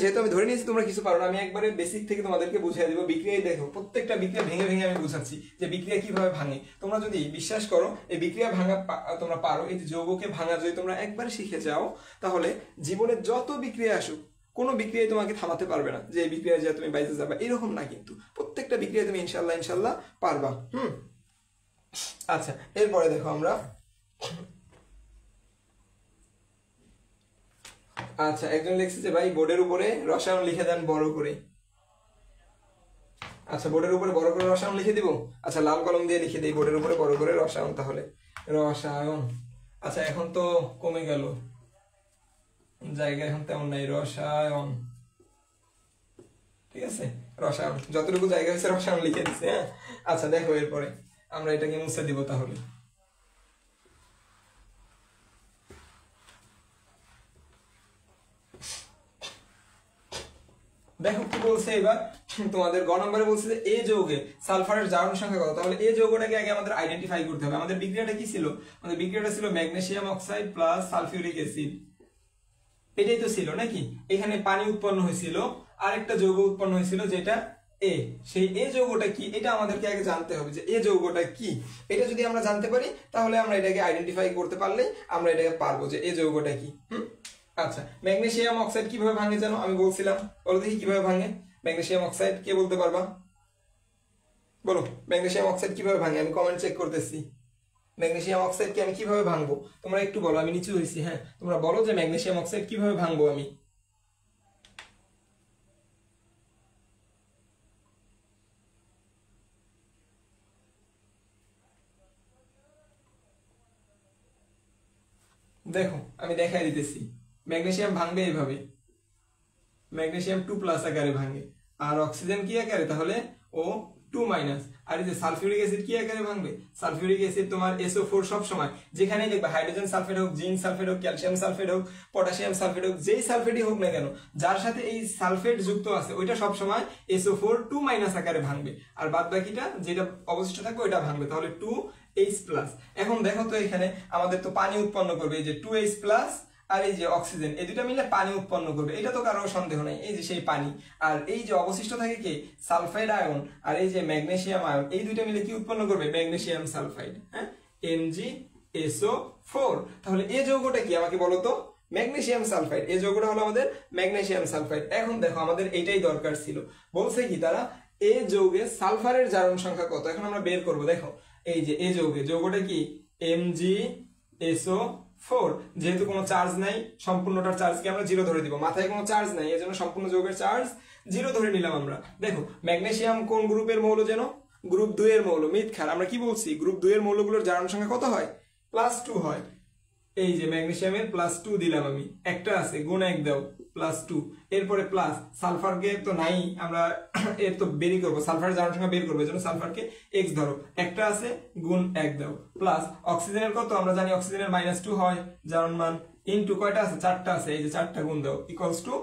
যেহেতু আমি ধরে নিয়েছি তোমরা কিছু পারো না, আমি একবারে বেসিক থেকে তোমাদেরকে বুঝিয়ে দেবো। বিক্রিয়ায় দেখো, প্রত্যেকটা বিক্রিয়া ভেঙে ভেঙে আমি বুঝাচ্ছি যে বিক্রিয়া কিভাবে ভাঙে। তোমরা যদি বিশ্বাস করো এই বিক্রিয়া ভাঙা তোমরা পারো, এই যৌগকে ভাঙা যদি তোমরা একবার শিখে যাও, তাহলে জীবনে যত বিক্রিয়া আসুক কোনো বিক্রিয়ায় তোমাকে থামাতে পারবে না, যে এই বিক্রিয়া যা তুমি বাইরে যাবে এরকম না। কিন্তু প্রত্যেকটা বিক্রিয়া তুমি ইনশাল্লাহ পারবা। আচ্ছা, এরপরে দেখো আমরা আচ্ছা, একজন লিখছে যে ভাই বোর্ডের উপরে রসায়ন লিখে দেন বড় করে। আচ্ছা, বোর্ডের উপরে বড় করে রসায়ন লিখে দিব। আচ্ছা, লাল কলম দিয়ে লিখে দিই বোর্ডের উপরে বড় করে রসায়ন। তাহলে রসায়ন। আচ্ছা, এখন তো কমে গেল, জায়গা এখন তেমন নাই। রসায়ন, ঠিক আছে, রসায়ন যতটুকু জায়গা হয়েছে রসায়ন লিখে দিচ্ছে। হ্যাঁ, আচ্ছা দেখো, এরপরে আমরা এটাকে মুছে দিব। তাহলে দেখো কি বলছে এবার তোমাদের গ নম্বরে বলছে যে এ যৌগে সালফারের জারণ সংখ্যা কত। তাহলে এই যৌগটাকে আগে আমাদের আইডেন্টিফাই করতে হবে। আমাদের বিক্রিয়াটা কি ছিল? আমাদের বিক্রিয়াটা ছিল magnesium oxide plus sulphuric acid, এটাই তো ছিল নাকি? এখানে পানি উৎপন্ন হয়েছিল, আরেকটা যৌগ উৎপন্ন হয়েছিল যেটা এ। সেই এ যৌগটা কি এটা আমাদেরকে আগে জানতে হবে, যে এ যৌগটা কি। এটা যদি আমরা জানতে পারি তাহলে আমরা এটাকে আইডেন্টিফাই করতে পারলে আমরা এটাকে পারবো যে এ যৌগটা কি। আচ্ছা, ম্যাগনেসিয়াম অক্সাইড কিভাবে ভাঙে জানো? আমি বলছিলাম, বলো দেখি কিভাবে ভাঙে ম্যাগনেসিয়াম অক্সাইড। কে বলতে পারবা? বলো, ম্যাগনেসিয়াম অক্সাইড কিভাবে ভাঙে? আমি কমেন্ট চেক করতেছি। ম্যাগনেসিয়াম অক্সাইডকে আমি কিভাবে ভাঙবো তোমরা একটু বলো। আমি নিচে হয়েছি। হ্যাঁ, তোমরা বলো যে ম্যাগনেসিয়াম অক্সাইড কিভাবে ভাঙবো আমি। দেখো, আমি দেখাই দিতেছি। ম্যাগনেসিয়াম ভাঙবে এইভাবে, ম্যাগনেসিয়াম 2+ আকারে ভাঙে। আর অক্সিজেন কি আকারে? তাহলে O2-। আর এই যে সালফিউরিক অ্যাসিড কি আকারে ভাঙবে? সালফিউরিক অ্যাসিড তোমার SO4 সব সময় যেখানেই দেখবে, হাইড্রোজেন সালফেট হোক, জিঙ্ক সালফেট হোক, ক্যালসিয়াম সালফেট হোক, পটাশিয়াম সালফেট হোক, যেই সালফেটই হোক না কেন, যার সাথে এই সালফেট যুক্ত আছে ওইটা সব সময় SO4 2- আকারে ভাঙবে। আর বাদ বাকিটা যেটা অবশিষ্ট থাকবে ওইটা ভাঙবে। তাহলে 2H+। এখন দেখো তো, এখানে আমাদের তো পানি উৎপন্ন করবে। এই যে 2H+ আর এই যে অক্সিজেন, এই দুটো মিলে পানি উৎপন্ন করবে, এটা তো কারো সন্দেহ নাই। এই যে সেই পানি, আর এই যে অবশিষ্ট থাকে কি? Sulphide ion. আর এই যে ম্যাগনেসিয়াম আয়ন, এই দুইটা মিলে কি উৎপন্ন করবে? Magnesium sulphide. হ্যাঁ, MgSO4। তাহলে এই যৌগটা কি আমাকে বলো তো? Magnesium sulphide. এই যৌগটা হলো আমাদের ম্যাগনেসিয়াম সালফাইড। এখন দেখো, আমাদের এইটাই দরকার ছিল। বলছে কি তারা, এই যৌগে সালফারের জারণ সংখ্যা কত, এখন আমরা বের করব। দেখো, এই যে এই যৌগটা কি? MgSO4। যেহেতু কোনো চার্জ নাই, সম্পূর্ণটার চার্জকে আমরা 0 ধরে দিব। মাথায় কোনো চার্জ নাই, এজন্য সম্পূর্ণ যৌগের চার্জ 0 ধরে নিলাম আমরা। দেখো, ম্যাগনেসিয়াম কোন গ্রুপের মৌল যেন? গ্রুপ 2 এর মৌল। মিথ্যার, আমরা কি বলছি? গ্রুপ 2 এর মৌলগুলোর জারণ সংখ্যা কত হয়? +2 হয়। এই যে ম্যাগনেসিয়ামের +2 দিলাম আমি, একটা আছে, গুণ 1 দাও, +2। এরপরে প্লাস সালফারকে তো নাই, আমরা এর তো বেরই করবো, সালফারের জারণ সংখ্যা বের করবো, এজন্য সালফারকে x ধরো, একটা আছে, গুণ 1 দাও, প্লাস অক্সিজেনের কত আমরা জানি, অক্সিজেনের -2 হয় জারণ মান, ইনটু কয়টা আছে? 4টা আছে, এই যে 4টা গুণ দাও, ইকুয়ালস টু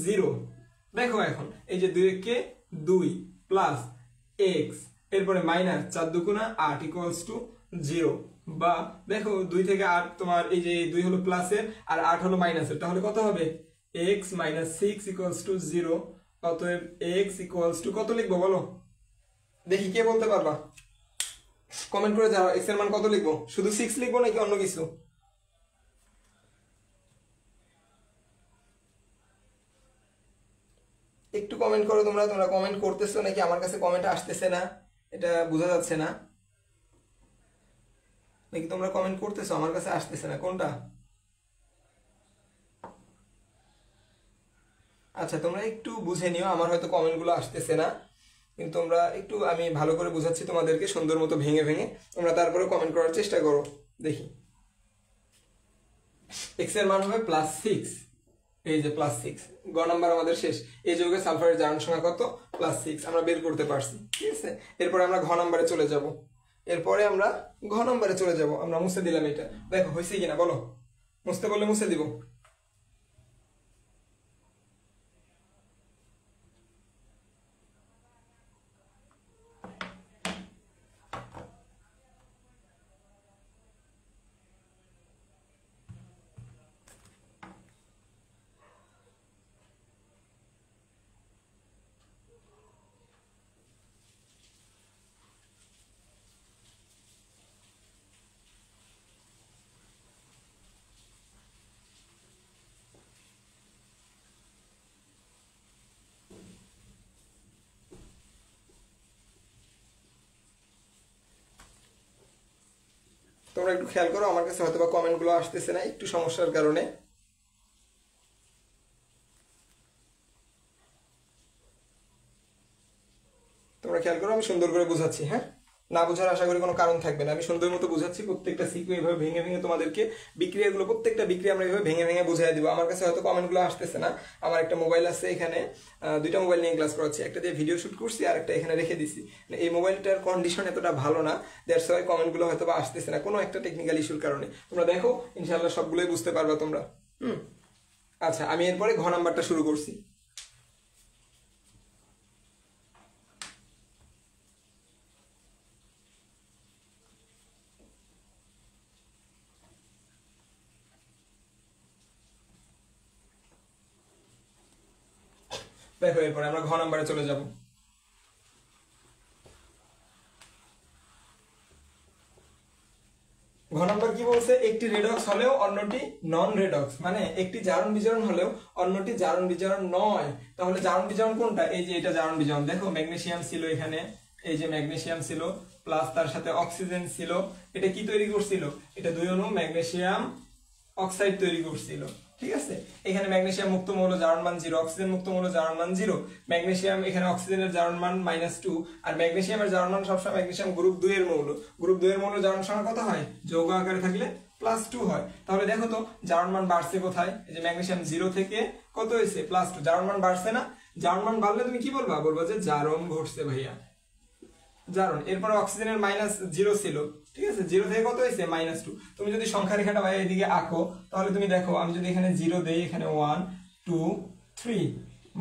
0। দেখো এখন, এই যে 2 কে 2 প্লাস x, এরপরে মাইনাস 4 দুগুণা 8 ইকুয়ালস টু 0। বা দেখো, 2 থেকে 8 তোমার, এই যে 2 হলো প্লাসের আর 8 হলো মাইনাসের, তাহলে কত হবে? x - 6 equals to 0। অতএব x ইকুয়ালস টু কত লিখবো বলো দেখি, কে বলতে পারবা? কমেন্ট করে যাও, x এর মান কত লিখবো? শুধু 6 লিখবো নাকি অন্য কিছু? একটু কমেন্ট করো। তোমরা কমেন্ট করতেছো নাকি আমার কাছে কমেন্ট আসতেছে না, এটা বোঝা যাচ্ছে না। নাকি তোমরা কমেন্ট করতেছো, আমার কাছে আসতেছে না, কোনটা? আচ্ছা, তোমরা একটু বুঝে নিও, আমার হয়তো কমেন্টগুলো আসতেছে না, কিন্তু তোমরা একটু, আমি ভালো করে বুঝাচ্ছি তোমাদেরকে সুন্দর মতো ভেঙে ভেঙে, তোমরা তারপরে কমেন্ট করার চেষ্টা করো। দেখি, এক্স এর মান হবে +6। এই যে +6, গ নাম্বার আমাদের শেষ। এই যৌগে সালফারের জারণ সংখ্যা কত? +6, আমরা বের করতে পারছি। ঠিক আছে, এরপরে আমরা ঘ নাম্বারে চলে যাব। আমরা মুছে দিলাম এটা। দেখো হয়েছে কিনা বলো, মুছতে বললে মুছে দিব। তোমরা একটু খেয়াল করো, আমার কাছে হয়তো বা কমেন্টগুলো আসতেছে না একটু সমস্যার কারণে। খেয়াল করো, আমি সুন্দর করে বুঝাচ্ছি। হ্যাঁ, না বোঝার আশা করি কোনো কারণ থাকবে না, আমি সুন্দর মতো বুঝাচ্ছি। প্রত্যেকটা সিকিউ এভাবে ভেঙে ভেঙে তোমাদেরকে বিক্রিয়াগুলো, প্রত্যেকটা বিক্রিয়া আমরা এভাবে ভেঙে ভেঙে বুঝাই দিব। আমার কাছে হয়তো কমেন্টগুলো আসতেছে না, আমার একটা মোবাইল আছে এখানে, দুইটা মোবাইল নিয়ে ক্লাস করাচ্ছি, একটা দিয়ে ভিডিও শুট করছি আর একটা এখানে রেখে দিছি। এই মোবাইলটার কন্ডিশন এতটা ভালো না, দ্যাটস ওয়াই কমেন্টগুলো হয়তো বা আসতেছে না, কোনো একটা টেকনিক্যাল ইস্যুর কারণে। তোমরা দেখো ইনশাআল্লাহ সবগুলোই বুঝতে পারবা তোমরা। আচ্ছা, আমি এরপরে ঘ নাম্বারটা শুরু করছি। দেখো এরপরে আমরা ঘ নাম্বারে চলে যাব। ঘ নাম্বার কি বলছে, একটি রেডক্স হলেও অন্যটি নন রেডক্স, মানে একটি জারণ বিজারণ হলেও অন্যটি জারণ বিজারণ নয়। তাহলে জারণ বিজারণ কোনটা? এই যে এটা জারণ বিজারণ। দেখো ম্যাগনেসিয়াম ছিল এখানে, এই যে ম্যাগনেসিয়াম ছিল প্লাস তার সাথে অক্সিজেন ছিল, এটা কি তৈরি করছিল? এটা 2 অণু ম্যাগনেসিয়াম অক্সাইড তৈরি করছিল। ঠিক আছে, এখানে ম্যাগনেসিয়াম মুক্ত মৌল জারণ মান 0, অক্সিজেন মুক্ত মৌল জারণ মান 0, ম্যাগনেসিয়াম এখানে অক্সিজেনের জারণ মান -2, আর ম্যাগনেসিয়ামের জারণ মান সবসময় ম্যাগনেসিয়াম গ্রুপ 2 এর মৌল, গ্রুপ 2 এর মৌল জারণ সংখ্যা কত হয়? যৌগ আকারে থাকলে +2 হয়। তাহলে দেখো তো জারণ মান বাড়ছে কোথায়? এই যে ম্যাগনেসিয়াম 0 থেকে কত হয়েছে? +2, জারণ মান বাড়ছে না? জারণ মান বাড়লে তুমি কি বলবা? বলবা যে জারণ ঘটছে ভাইয়া, জারণ। এরপরে অক্সিজেনের -0 ছিল, ঠিক আছে, 0 থেকে কত হয়েছে? -2। তুমি যদি সংখ্যা রেখাটা ভাই এদিকে আঁকো, তাহলে তুমি দেখো আমি যদি এখানে 0 দেই, এখানে 1 2 3,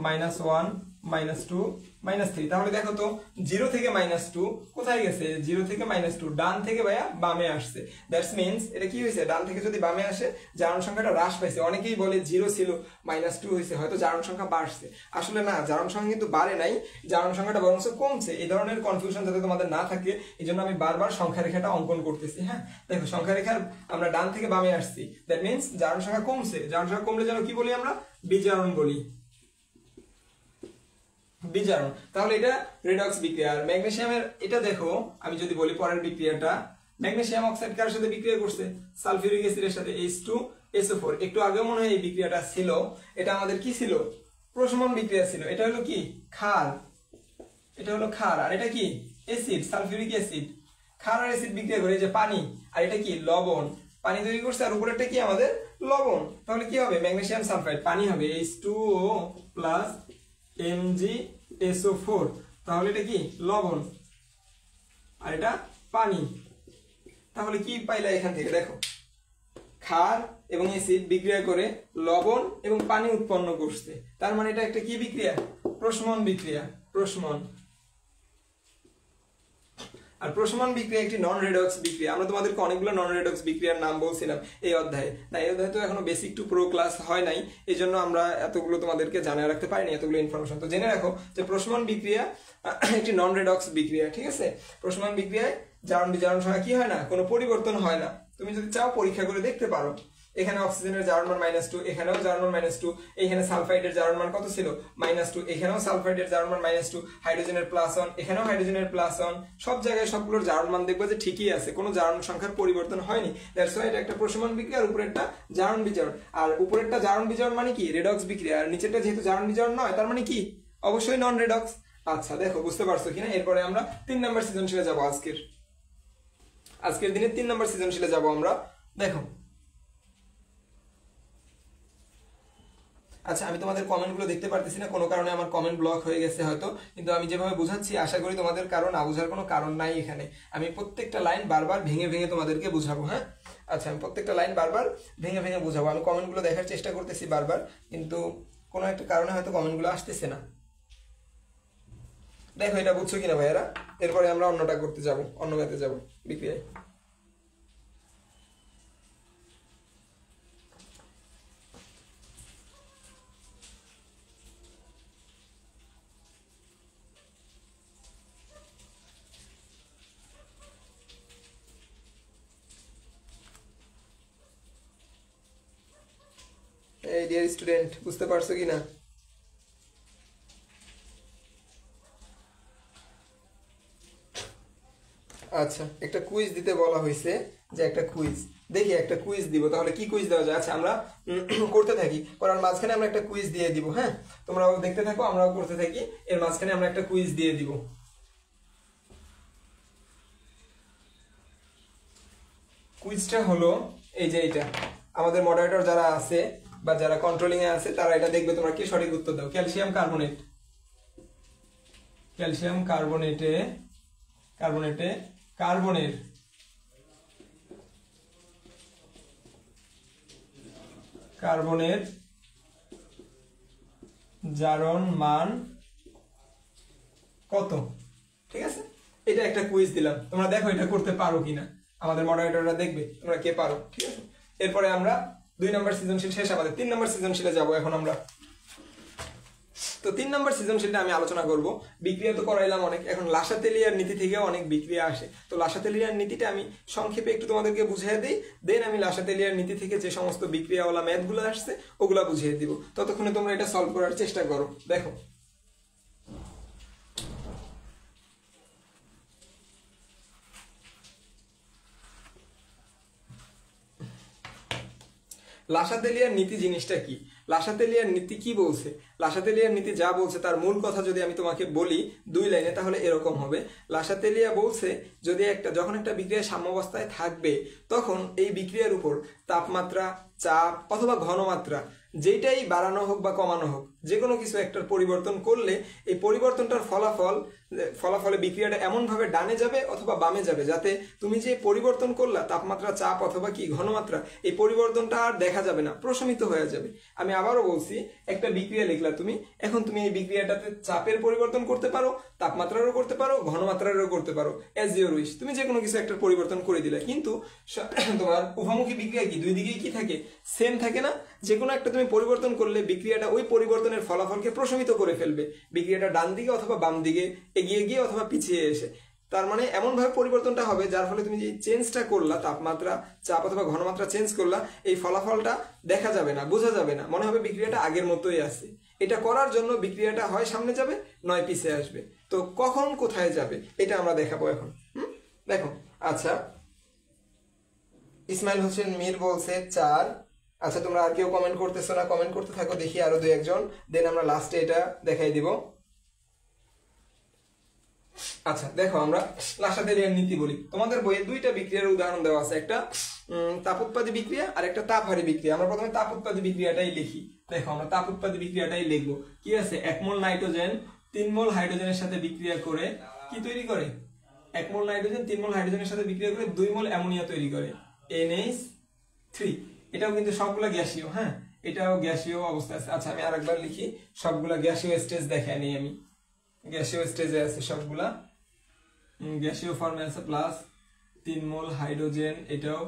-1 -2 -3, তাহলে দেখো তো 0 থেকে -2 কোথায় গেছে? 0 থেকে -2 ডান থেকে ভাইয়া বামে আসছে। দ্যাটস মিন্স এটা কি হয়েছে? ডান থেকে যদি বামে আসে জারণ সংখ্যাটা হ্রাস পাইছে। অনেকেই বলে 0 ছিল -2 হয়েছে, হয়তো জারণ সংখ্যা বাড়ছে। আসলে না, জারণ সংখ্যা কিন্তু বাড়ে নাই, জারণ সংখ্যাটা বরঞ্চ কমছে। এই ধরনের কনফিউশন যাতে তোমাদের না থাকে, এই জন্য আমি বারবার সংখ্যা রেখাটা অঙ্কন করতেছি। হ্যাঁ, দেখো সংখ্যা রেখার আমরা ডান থেকে বামে আসছি, দ্যাট মিন্স জারণ সংখ্যা কমছে। জারণ সংখ্যা কমলে যেন কি বলি? আমরা বিজারণ বলি, বিজারণ। তাহলে এটা রেডক্স বিক্রিয়া। আর ম্যাগনেসিয়ামের এটা দেখো, আমি যদি বলি পরের বিক্রিয়াটা, ম্যাগনেসিয়াম অক্সাইড কার সাথে বিক্রিয়া করছে? সালফিউরিক অ্যাসিডের সাথে, H2SO4। একটু আগেও মনে হয় এই বিক্রিয়াটা ছিল, এটা আমাদের কি ছিল? প্রশমন বিক্রিয়া ছিল। এটা হলো কি? ক্ষার, এটা হলো ক্ষার। আর এটা কি? Acid, sulphuric acid. ক্ষার আর অ্যাসিড বিক্রিয়া করে, যে পানি, আর এটা কি? লবণ। পানি তৈরি করছে, আর উপরেরটা কি আমাদের? লবণ। তাহলে কি হবে? ম্যাগনেসিয়াম সালফাইড, পানি হবে H2O প্লাস MgSO4। তাহলে এটা কি? লবণ, আর এটা পানি। তাহলে কি পাইলা এখান থেকে? দেখো, ক্ষার এবং অ্যাসিড বিক্রিয়া করে লবণ এবং পানি উৎপন্ন করছে। তার মানে এটা একটা কি বিক্রিয়া? প্রশমন বিক্রিয়া, প্রশমন। আর প্রশমন বিক্রিয়া একটি নন রেডক্স বিক্রিয়া। আমরা তোমাদেরকে অনেকগুলো নন রেডক্স বিক্রিয়ার নাম বলছিলাম এই অধ্যায়ে। না, এই অধ্যায়ে তো এখনো বেসিক টু প্রো ক্লাস হয় নাই, এই জন্য আমরা এতগুলো তোমাদেরকে জানিয়ে রাখতে পারিনি, এতগুলো ইনফরমেশন। তো জেনে রাখো যে প্রশমন বিক্রিয়া একটি নন রেডক্স বিক্রিয়া। ঠিক আছে, প্রশমন বিক্রিয়ায় জারণ বিজারণ সংখ্যা কি হয় না? কোনো পরিবর্তন হয় না। তুমি যদি চাও পরীক্ষা করে দেখতে পারো। এখানে অক্সিজেনের জারণ মান -2, এখানেও জারণ মান -2, এখানে সালফাইডের জারণ মান কত ছিল? -2, এখানেও সালফাইডের জারণ মান -2, হাইড্রোজেনের +1, এখানেও হাইড্রোজেনের +1, সব জায়গায় সবগুলোর জারণ মান দেখবে যে ঠিকই আছে, কোনো জারণ সংখ্যার পরিবর্তন হয়নি। দ্যাটস ওয়াই এটা একটা প্রশমন বিক্রিয়া, আর উপরেরটা জারণ বিজারণ। আর উপরেরটা জারণ বিজারণ মানে কি? রেডক্স বিক্রিয়া। আর নিচেরটা যেহেতু জারণ বিজারণ নয়, তার মানে কি? অবশ্যই নন রেডক্স। আচ্ছা, দেখো বুঝতে পারছো কিনা? এরপরে আমরা 3 নম্বর সৃজনশীলে যাবো। আজকের দিনে 3 নম্বর সৃজনশীলে যাবো আমরা। দেখো, আচ্ছা, আমি তোমাদের কমেন্টগুলো দেখতে পারতেছি না, কোনো কারণে আমার কমেন্ট ব্লক হয়ে গেছে হয়তো, কিন্তু আমি যেভাবে বুঝাচ্ছি আশা করি তোমাদের কারণ না বোঝার কোনো কারণ নাই এখানে। আমি প্রত্যেকটা লাইন বারবার ভেঙে ভেঙে তোমাদেরকে বুঝাবো। হ্যাঁ, আচ্ছা, আমি প্রত্যেকটা লাইন বারবার ভেঙে ভেঙে বুঝাবো। আমি কমেন্টগুলো দেখার চেষ্টা করতেছি বারবার, কিন্তু কোনো একটা কারণে হয়তো কমেন্টগুলো আসতেছে না। দেখো এটা বুঝছো কিনা ভাইয়ারা? এরপরে আমরা অন্যটা করতে যাব, অন্য ম্যাথে যাব বিক্রিয়ায়। এই ডিয়ার স্টুডেন্ট, বুঝতে পারছো কিনা? আচ্ছা, একটা কুইজ দিতে বলা হয়েছে, যে একটা কুইজ দেখি, একটা কুইজ দিব। তাহলে কি কুইজ দেওয়া যায়? আচ্ছা, আমরা করতে থাকি, করার মাঝখানে আমরা একটা কুইজ দিয়ে দিব। হ্যাঁ, তোমরাও দেখতে থাকো, আমরাও করতে থাকি, এর মাঝখানে আমরা একটা কুইজ দিয়ে দিব। কুইজটা হলো এই যে এটা, আমাদের মডারেটর যারা আছে বা যারা কন্ট্রোলিং এ আছে তারা এটা দেখবে তোমরা কি সঠিক উত্তর দাও। ক্যালসিয়াম কার্বনেট, ক্যালসিয়াম কার্বনেটে কার্বনের জারণ মান কত? ঠিক আছে, এটা একটা কুইজ দিলাম, তোমরা দেখো এটা করতে পারো কিনা, আমাদের মডারেটররা দেখবে তোমরা কে পারো। ঠিক আছে, এরপরে আমরা 2 নম্বর সৃজনশীল শেষ, আমাদের 3 নম্বর সৃজনশীলে যাব এখন আমরা। তো 3 নম্বর সৃজনশীলটা আমি আলোচনা করব। বিক্রিয়া তো করাইলাম অনেক, এখন লাসাতেলিয়ার নীতি থেকেও অনেক বিক্রিয়া আসে। তো লাসাতেলিয়ার নীতিটা আমি সংক্ষেপে একটু তোমাদেরকে বুঝিয়ে দিই, দেন আমি লাসাতেলিয়ার নীতি থেকে যে সমস্ত বিক্রিয়াওয়ালা ম্যাথগুলো আসছে ওগুলা বুঝিয়ে দিব। ততক্ষণে তোমরা এটা সলভ করার চেষ্টা করো। দেখো, লাসাতেলিয়ার নীতি জিনিসটা কি, লাসাতেলিয়ার নীতি কি বলছে, লাসাতেলিয়ার নীতি যা বলছে তার মূল কথা যদি আমি তোমাকে বলি 2 লাইনে, তাহলে এরকম হবে। লাসাতেলিয়া বলছে যখন একটা বিক্রিয়া সাম্যাবস্থায় থাকবে তখন এই বিক্রিয়ার উপর তাপমাত্রা, চাপ অথবা ঘনমাত্রা যেটাই বাড়ানো হোক বা কমানো হোক, যে কোনো কিছু একটার পরিবর্তন করলে এই পরিবর্তনটার ফলাফলে বিক্রিয়াটা এমন ভাবে ডানে যাবে অথবা বামে যাবে যাতে তুমি যে পরিবর্তন করলা তাপমাত্রা, চাপ অথবা কি ঘনমাত্রা, এই পরিবর্তনটা আর দেখা যাবে না, প্রশমিত হয়ে যাবে। আমি আবারও বলছি, একটা বিক্রিয়া লিখলা তুমি, এখন তুমি এই বিক্রিয়াটাতে চাপের পরিবর্তন করতে পারো, তাপমাত্রারও করতে পারো, ঘনমাত্রারও করতে পারো, অ্যাজ ইউর উইশ। তুমি যে কোনো কিছু একটা পরিবর্তন করে দিলে, কিন্তু তোমার উভমুখী বিক্রিয়া কি, দুই দিকেই কি থাকে, সেম থাকে না। যে কোনো একটা তুমি পরিবর্তন করলে বিক্রিয়াটা ওই পরিবর্তনের ফলাফলকে প্রশমিত করে ফেলবে, বিক্রিয়াটা ডান দিকে অথবা বাম দিকে এগিয়ে গিয়ে অথবা পিছিয়ে এসে। তার মানে এমন ভাবে পরিবর্তনটা হবে যার ফলে তুমি যে চেঞ্জটা করলা, তাপমাত্রা, চাপ অথবা ঘনমাত্রা চেঞ্জ করলা, এই ফলাফলটা দেখা যাবে না, বোঝা যাবে না, মনে হবে বিক্রিয়াটা আগের মতোই আছে। এটা করার জন্য বিক্রিয়াটা হয় সামনে যাবে নয় পিছিয়ে আসবে। তো কখন কোথায় যাবে এটা আমরা দেখাবো এখন। দেখো, আচ্ছা, ইসমাইল হোসেন মীর বলছে 4। আচ্ছা, তোমরা আর কেউ কমেন্ট করতেছো না, কমেন্ট করতে থাকো, দেখি আরো 2-1 জন, দেন আমরা লাস্টে এটা দেখাই দিব। আচ্ছা দেখো, আমরা লাসাতেলিয়ার নীতি বলি। তোমাদের বইয়ে 2টা বিক্রিয়ার উদাহরণ দেওয়া আছে, একটা তাপ উৎপাদী বিক্রিয়া আর একটা তাপহারী বিক্রিয়া। আমরা প্রথমে তাপ উৎপাদী বিক্রিয়াটাই লিখি। দেখো, আমরা তাপ উৎপাদী বিক্রিয়াটাই লিখবো। কি আছে, 1 মোল নাইট্রোজেন 3 মোল হাইড্রোজেনের সাথে বিক্রিয়া করে কি তৈরি করে, 1 মোল নাইট্রোজেন 3 মোল হাইড্রোজেনের সাথে বিক্রিয়া করে 2 মোল অ্যামোনিয়া তৈরি করে, NH3। এটাও কিন্তু সবগুলা গ্যাসীয়, হ্যাঁ, এটাও গ্যাসীয় অবস্থা আছে। আচ্ছা, আমি আরেকবার লিখি, সবগুলা গ্যাসীয় স্টেজ দেখাই নেই আমি, গ্যাসীয় স্টেজে আছে সবগুলা, গ্যাসীয় ফর্মে আছে, প্লাস 3 মোল হাইড্রোজেন এটাও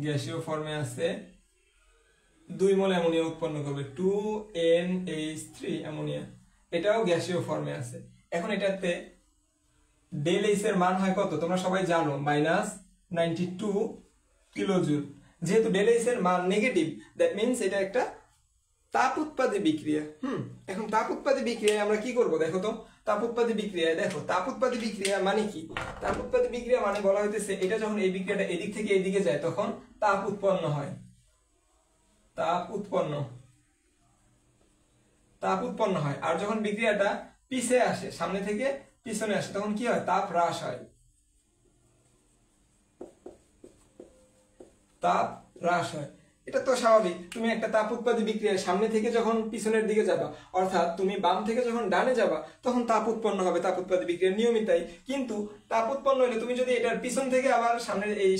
গ্যাসীয় ফর্মে আছে, 2 মোল অ্যামোনিয়া উৎপন্ন করবে, 2NH3 অ্যামোনিয়া, এটাও গ্যাসীয় ফর্মে আছে। এখন এটাতে ডেল এইচ এর মান হয় কত, তোমরা সবাই জানো, -92 কিলোজুল। যেহেতু ডেল এইচ এর মান নেগেটিভ, দ্যাট মিন্স এটা একটা তাপ উৎপাদী বিক্রিয়া। এখন তাপ উৎপাদী বিক্রিয়ায় আমরা কি করব, দেখো তো, তাপ উৎপাদী বিক্রিয়ায় দেখো, তাপ উৎপাদী বিক্রিয়া মানে কি, তাপ উৎপাদী বিক্রিয়া মানে বলা হইতেছে এটা যখন এই বিক্রিয়াটা এদিক থেকে এদিকে যায় তখন তাপ উৎপন্ন হয়, তাপ উৎপন্ন হয়। আর যখন বিক্রিয়াটা পিছে আসে, সামনে থেকে পিছনে আসে, তখন কি হয়, তাপ হ্রাস হয়, তাপ হ্রাস হয়। এটা তো স্বাভাবিক। তুমি একটা তাপ উৎপাদী বিক্রিয়ার সামনে থেকে যখন পিছনের দিকে যাবা, অর্থাৎ তুমি বাম থেকে যখন ডানে যাবা, তখন তাপ উৎপন্ন হবে, তাপ উৎপাদী বিক্রিয়ার নিয়মই তাই। কিন্তু তাপ উৎপন্ন হলে তুমি যদি এটার পিছন থেকে আবার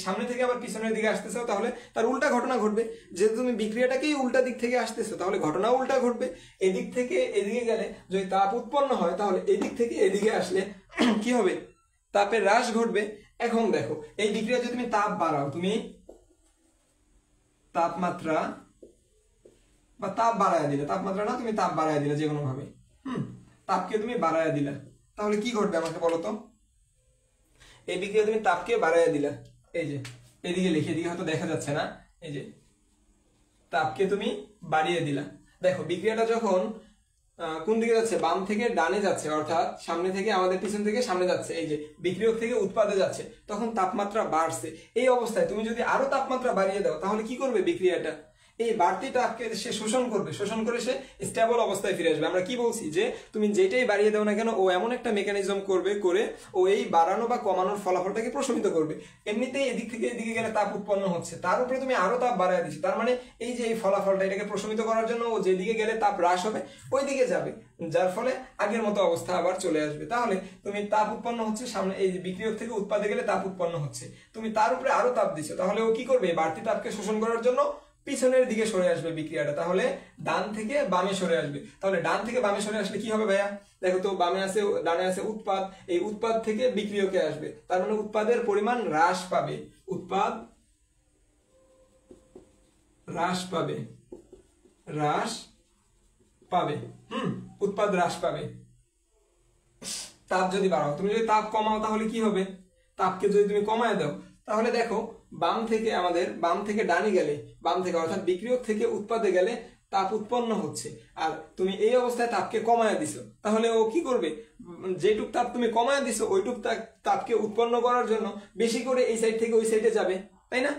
সামনে থেকে আবার পিছনের দিকে আসতে চাও, তাহলে তার উল্টা ঘটনা ঘটবে। যেহেতু তুমি বিক্রিয়াটাকেই উল্টা দিক থেকে আসতেছো, তাহলে ঘটনাও উল্টা ঘটবে। এদিক থেকে এদিকে গেলে যদি তাপ উৎপন্ন হয়, তাহলে এদিক থেকে এদিকে আসলে কি হবে, তাপের হ্রাস ঘটবে। এখন দেখো, এই বিক্রিয়া যদি তুমি তাপ বাড়াও, তুমি তাপমাত্রা বা তাপ বাড়ায় দিলে, তাপমাত্রা না, তুমি তাপ বাড়ায় দিলে যে কোনো ভাবে, তাপকে তুমি বাড়ায় দিলা, তাহলে কি ঘটবে আমাকে বলো তো। এই বিক্রিয়া তুমি তাপকে বাড়ায় দিলা, এই যে এদিকে লিখে, এদিকে হয়তো দেখা যাচ্ছে না, এই যে তাপকে তুমি বাড়িয়ে দিলা। দেখো, বিক্রিয়াটা যখন কোন দিকে যাচ্ছে, বাম থেকে ডানে যাচ্ছে, অর্থাৎ সামনে থেকে আমাদের পিছন থেকে সামনে যাচ্ছে, এই যে বিক্রিয়ক থেকে উৎপাদে যাচ্ছে, তখন তাপমাত্রা বাড়ছে। এই অবস্থায় তুমি যদি আরো তাপমাত্রা বাড়িয়ে দাও, তাহলে কি করবে বিক্রিয়াটা, এই বাড়তি তাপকে সে শোষণ করবে, শোষণ করে সে স্টেবল অবস্থায় ফিরে আসবে। আমরা কি বলছি যে তুমি যেটাই বাড়িয়ে দাও না কেন ও এমন একটা মেকানিজম করবে, করে ও এই বাড়ানো বা কমানোর ফলাফলটাকে প্রশমিত করবে। এমনিতেই এদিক থেকে এদিকে গেলে তাপ উৎপন্ন হচ্ছে, তার উপরে তুমি আরো তাপ বাড়ায় দিচ্ছ, তার মানে এই যে এই ফলাফলটা এটাকে প্রশমিত করার জন্য ও যেদিকে গেলে তাপ হ্রাস হবে ওই দিকে যাবে, যার ফলে আগের মতো অবস্থা আবার চলে আসবে। তাহলে তুমি তাপ উৎপন্ন হচ্ছে সামনে, এই বিক্রিয়ক থেকে উৎপাদে গেলে তাপ উৎপন্ন হচ্ছে, তুমি তার উপরে আরো তাপ দিচ্ছ, তাহলে ও কি করবে, বাড়তি তাপকে শোষণ করার জন্য পিছনের দিকে সরে আসবে বিক্রিয়াটা, তাহলে ডান থেকে বামে সরে আসবে। তাহলে ডান থেকে বামে সরে আসলে কি হবে ভাইয়া, দেখো তো বামে আছে, ডানে আছে উৎপাদ, এই উৎপাদ থেকে বিক্রিয়কে আসবে, তার মানে উৎপাদের পরিমাণ হ্রাস পাবে, উৎপাদ হ্রাস পাবে, হ্রাস পাবে, উৎপাদ হ্রাস পাবে। তাপ যদি বাড়াও, তুমি যদি তাপ কমাও তাহলে কি হবে, তাপকে যদি তুমি কমায় দাও তাহলে দেখো বাম থেকে আমাদের বাম থেকে ডানে গেলে, বাম থেকে অর্থাৎ বিক্রিয়ক থেকে উৎপাদে গেলে তাপ উৎপন্ন হচ্ছে, আর তুমি এই অবস্থায় তাপকে কমায় দিছো, তাহলে ও কি করবে, যেটুক তাপ তুমি কমায় দিছো ওইটুক তাপকে উৎপন্ন করার জন্য বেশি করে এই সাইড থেকে ওই সাইডে যাবে, তাই না?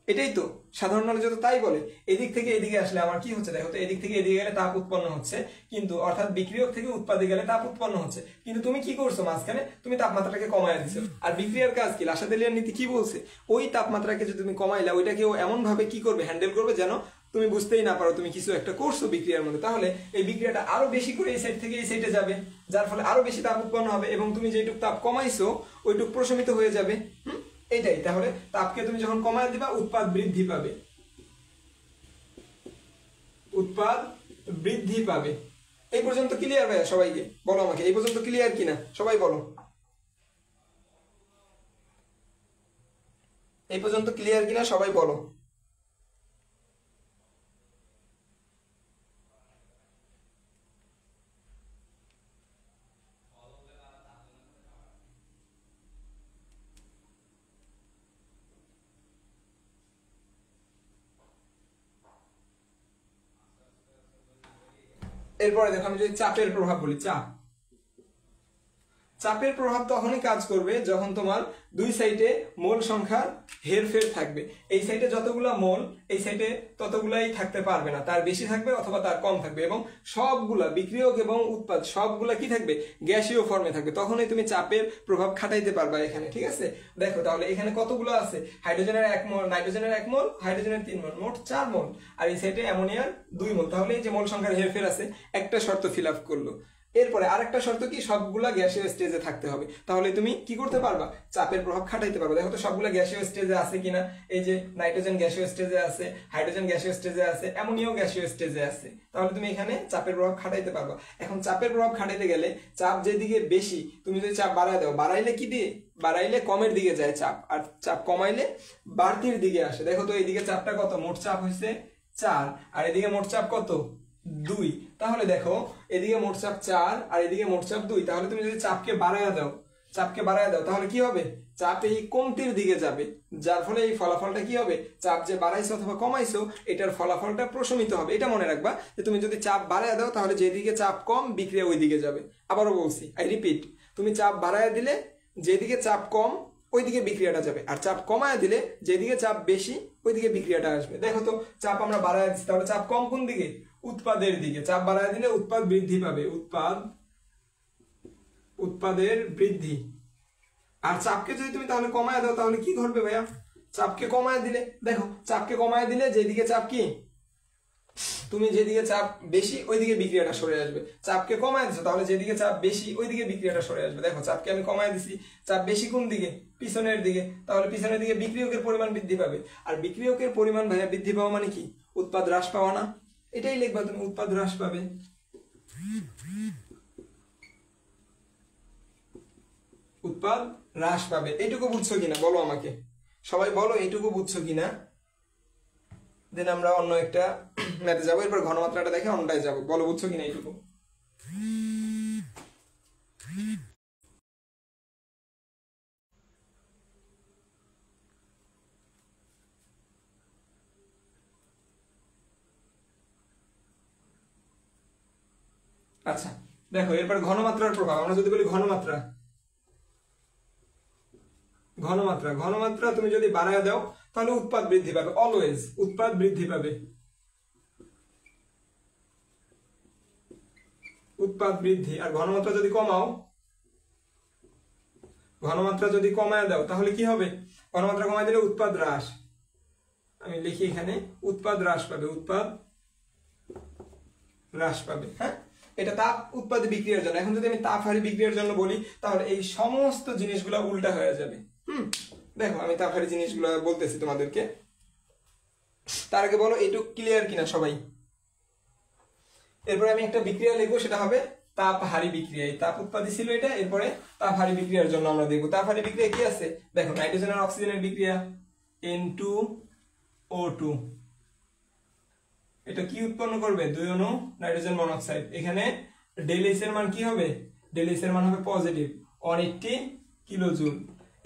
এটাই তো সাধারণ নলেজে তো তাই বলে। এদিক থেকে এদিকে আসলে আমার কি হচ্ছে, দেখো তো এদিক থেকে এদিকে গেলে তাপ উৎপন্ন হচ্ছে, কিন্তু অর্থাৎ বিক্রিয়ক থেকে উৎপাদে গেলে তাপ উৎপন্ন হচ্ছে, কিন্তু তুমি কি করছো মাঝখানে, তুমি তাপমাত্রাকে কমায় দিছো। আর বিক্রিয়ার কাজ কি, লাসাদেলিয়ার নীতি কি বলছে, ওই তাপমাত্রাকে যদি তুমি কমাইলা ওইটাকে ও এমন ভাবে কি করবে, হ্যান্ডেল করবে যেন তুমি বুঝতেই না পারো তুমি কিছু একটা করছো বিক্রিয়ার মধ্যে, তাহলে এই বিক্রিয়াটা আরো বেশি করে এই সাইড থেকে এই সাইডে যাবে, যার ফলে আরো বেশি তাপ উৎপন্ন হবে, এবং তুমি যেটুক তাপ কমাইছো ওইটুক প্রশমিত হয়ে যাবে। এটাই, তাহলে তাপকে তুমি যখন কমায় দিবা উৎপাদ বৃদ্ধি পাবে, উৎপাদ বৃদ্ধি পাবে। এই পর্যন্ত ক্লিয়ার ভাইয়া? সবাইকে বলো আমাকে, এই পর্যন্ত ক্লিয়ার কিনা সবাই বলো, এই পর্যন্ত ক্লিয়ার কিনা সবাই বলো। এরপরে দেখো আমি যদি চাপের প্রভাব বলি, চাপের প্রভাব তখনই কাজ করবে যখন তোমার দুই সাইডে মোল সংখ্যার হেরফের থাকবে। এই সাইডে যতগুলা মোল এই সাইডে ততগুলাই থাকতে পারবে না, তার বেশি থাকবে অথবা তার কম থাকবে, এবং সবগুলা বিক্রিয়ক এবং উৎপাদ সবগুলা কি থাকবে, গ্যাসীয় ফর্মে থাকবে, তখনই তুমি চাপের প্রভাব খাটাইতে পারবা এখানে। ঠিক আছে, দেখো তাহলে এখানে কতগুলো আছে, হাইড্রোজেনের 1 মোল, নাইট্রোজেনের 1 মোল, হাইড্রোজেনের 3 মোল, মোট 4 মোল, আর এই সাইডে অ্যামোনিয়ার 2 মোল, তাহলে এই যে মোল সংখ্যার হেরফের আছে একটা শর্ত ফিল আপ করলো। এরপরে আরেকটা শর্ত কি, সবগুলা গ্যাসীয় স্টেজে থাকতে হবে, তাহলে তুমি কি করতে পারবা, চাপের প্রভাব খাটাইতে পারবা। দেখো তো সবগুলা গ্যাসীয় স্টেজে আছে কিনা, এই যে নাইট্রোজেন গ্যাসীয় স্টেজে আছে, হাইড্রোজেন গ্যাসীয় স্টেজে আছে, অ্যামোনিয়াও গ্যাসীয় স্টেজে আছে, তাহলে তুমি এখানে চাপের প্রভাব খাটাইতে পারবা। এখন চাপের প্রভাব খাটাইতে গেলে চাপ যেদিকে বেশি, তুমি যদি চাপ বাড়ায় দাও, বাড়াইলে কি দিয়ে, বাড়াইলে কমের দিকে যায় চাপ, আর চাপ কমাইলে বাড়তির দিকে আসে। দেখো তো এইদিকে চাপটা কত, মোট চাপ হয়েছে 4, আর এদিকে মোট চাপ কত, 2, তাহলে দেখো এদিকে মোট চাপ 4 আর এদিকে মোট চাপ 2, তাহলে তুমি যদি চাপকে বাড়ায় দাও, চাপকে বাড়ায় দাও তাহলে কি হবে, চাপ এই কমতির দিকে যাবে, যার ফলে এই ফলাফলটা কি হবে, চাপ যে বাড়াইছো অথবা কমাইছো এটার ফলাফলটা প্রশমিত হবে। এটা মনে রাখবা যে তুমি যদি চাপ বাড়ায় দাও তাহলে যেদিকে চাপ কম বিক্রিয়া ওই দিকে যাবে। আবারও বলছি, আই রিপিট, তুমি চাপ বাড়ায় দিলে যেদিকে চাপ কম ওইদিকে বিক্রিয়াটা যাবে, আর চাপ কমায় দিলে যেদিকে চাপ বেশি ওইদিকে বিক্রিয়াটা আসবে। দেখো তো চাপ আমরা বাড়ায় দিচ্ছি, তাহলে চাপ কম কোন দিকে, উৎপাদের দিকে, চাপ বাড়ায় দিলে উৎপাদ বৃদ্ধি পাবে, উৎপাদের বৃদ্ধি। আর চাপকে যদি তুমি তাহলে কমায় দাও তাহলে কি ঘটবে ভাইয়া, চাপকে কমায় দিলে, দেখো চাপকে কমায় দিলে যেদিকে চাপ কি, তুমি যেদিকে চাপ বেশি ওইদিকে বিক্রিয়াটা সরে আসবে, চাপকে কমায় দিছো তাহলে যেদিকে চাপ বেশি ওইদিকে বিক্রিয়াটা সরে আসবে। দেখো চাপকে আমি কমায় দিছি, চাপ বেশি কোন দিকে, পিছনের দিকে, তাহলে পিছনের দিকে বিক্রিয়কের পরিমাণ বৃদ্ধি পাবে, আর বিক্রিয়কের পরিমাণ ভাইয়া বৃদ্ধি পাওয়া মানে কি, উৎপাদ হ্রাস পাওয়া না, এটাই লিখবা তুমি, উৎপাদ হ্রাস পাবে, উৎপাদ হ্রাস পাবে। এইটুকু বুঝছো কিনা বলো আমাকে, সবাই বলো এইটুকু বুঝছো কিনা, দেন আমরা অন্য একটা ম্যাথে যাবো, এরপর ঘনমাত্রাটা দেখে অন্যটায় যাবো, বলো বুঝছো কিনা এইটুকু। আচ্ছা দেখো এরপর ঘনমাত্রার প্রভাব, আমরা যদি বলি ঘনমাত্রা, ঘনমাত্রা তুমি যদি বাড়ায় দাও তাহলে উৎপাদ বৃদ্ধি পাবে, অলওয়েজ উৎপাদ বৃদ্ধি পাবে, উৎপাদ বৃদ্ধি। আর ঘনমাত্রা যদি কমাও, ঘনমাত্রা যদি কমায় দাও তাহলে কি হবে? ঘনমাত্রা কমায় দিলে উৎপাদ হ্রাস। আমি লিখি এখানে উৎপাদ হ্রাস পাবে, উৎপাদ হ্রাস পাবে। হ্যাঁ, এটা তাপ উৎপাদী বিক্রিয়ার জন্য। এখন যদি আমি তাপ হারি বিক্রিয়ার জন্য বলি তাহলে এই সমস্ত জিনিসগুলো উল্টা হয়ে যাবে। দেখো আমি তাপ হারি জিনিসগুলো বলতেছি তোমাদেরকে, তার আগে বলো এইটুকু ক্লিয়ার কিনা সবাই। এরপরে আমি একটা বিক্রিয়া লিখবো, সেটা হবে তাপ হারি বিক্রিয়া। এই তাপ উৎপাদী ছিল এটা, এরপরে তাপ হারি বিক্রিয়ার জন্য আমরা দেখবো তাপ হারি বিক্রিয়া কি আছে। দেখো নাইট্রোজেন আর অক্সিজেনের বিক্রিয়া N2O2, এটা কি উৎপন্ন করবে? 2 অণু নাইট্রোজেন মনোক্সাইড। এখানে ডেল এইচ এর মান কি হবে? ডেল এইচ এর মান হবে পজিটিভ 180 কিলোজুল।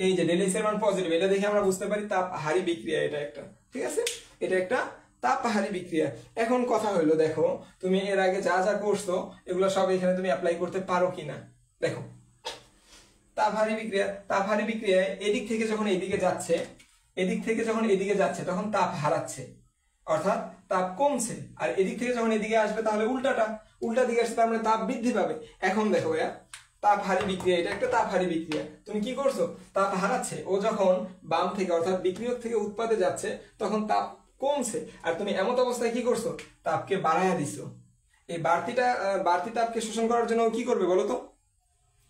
এই যে ডেল এইচ এর মান পজিটিভ, এটা দেখে আমরা বুঝতে পারি তাপ হারি বিক্রিয়া এটা একটা। ঠিক আছে, এটা একটা তাপ হারি বিক্রিয়া। এখন কথা হলো, দেখো তুমি এর আগে যা যা করছো এগুলো সব এখানে তুমি অ্যাপ্লাই করতে পারো কিনা। দেখো তাপ হারি বিক্রিয়া, তাপ হারি বিক্রিয়ায় এদিক থেকে যখন এদিকে যাচ্ছে, এদিক থেকে যখন এদিকে যাচ্ছে তখন তাপ হারাচ্ছে, অর্থাৎ তাপ কমছে। আর এদিক থেকে যখন এদিকে আসবে তাহলে উল্টাটা, উল্টা দিকে আসছে, তার মানে তাপ বৃদ্ধি পাবে। এখন দেখো ভাইয়া তাপ হারি বিক্রিয়া, এটা একটা তাপ হারি বিক্রিয়া। তুমি কি করছো? তাপ হারাচ্ছে। ও যখন বাম থেকে অর্থাৎ বিক্রিয়ক থেকে উৎপাদে যাচ্ছে তখন তাপ কমছে, আর তুমি এমন অবস্থায় কি করছো? তাপকে বাড়ায়া দিছো। এই বাড়তি তাপকে শোষণ করার জন্য কি করবে বলো তো?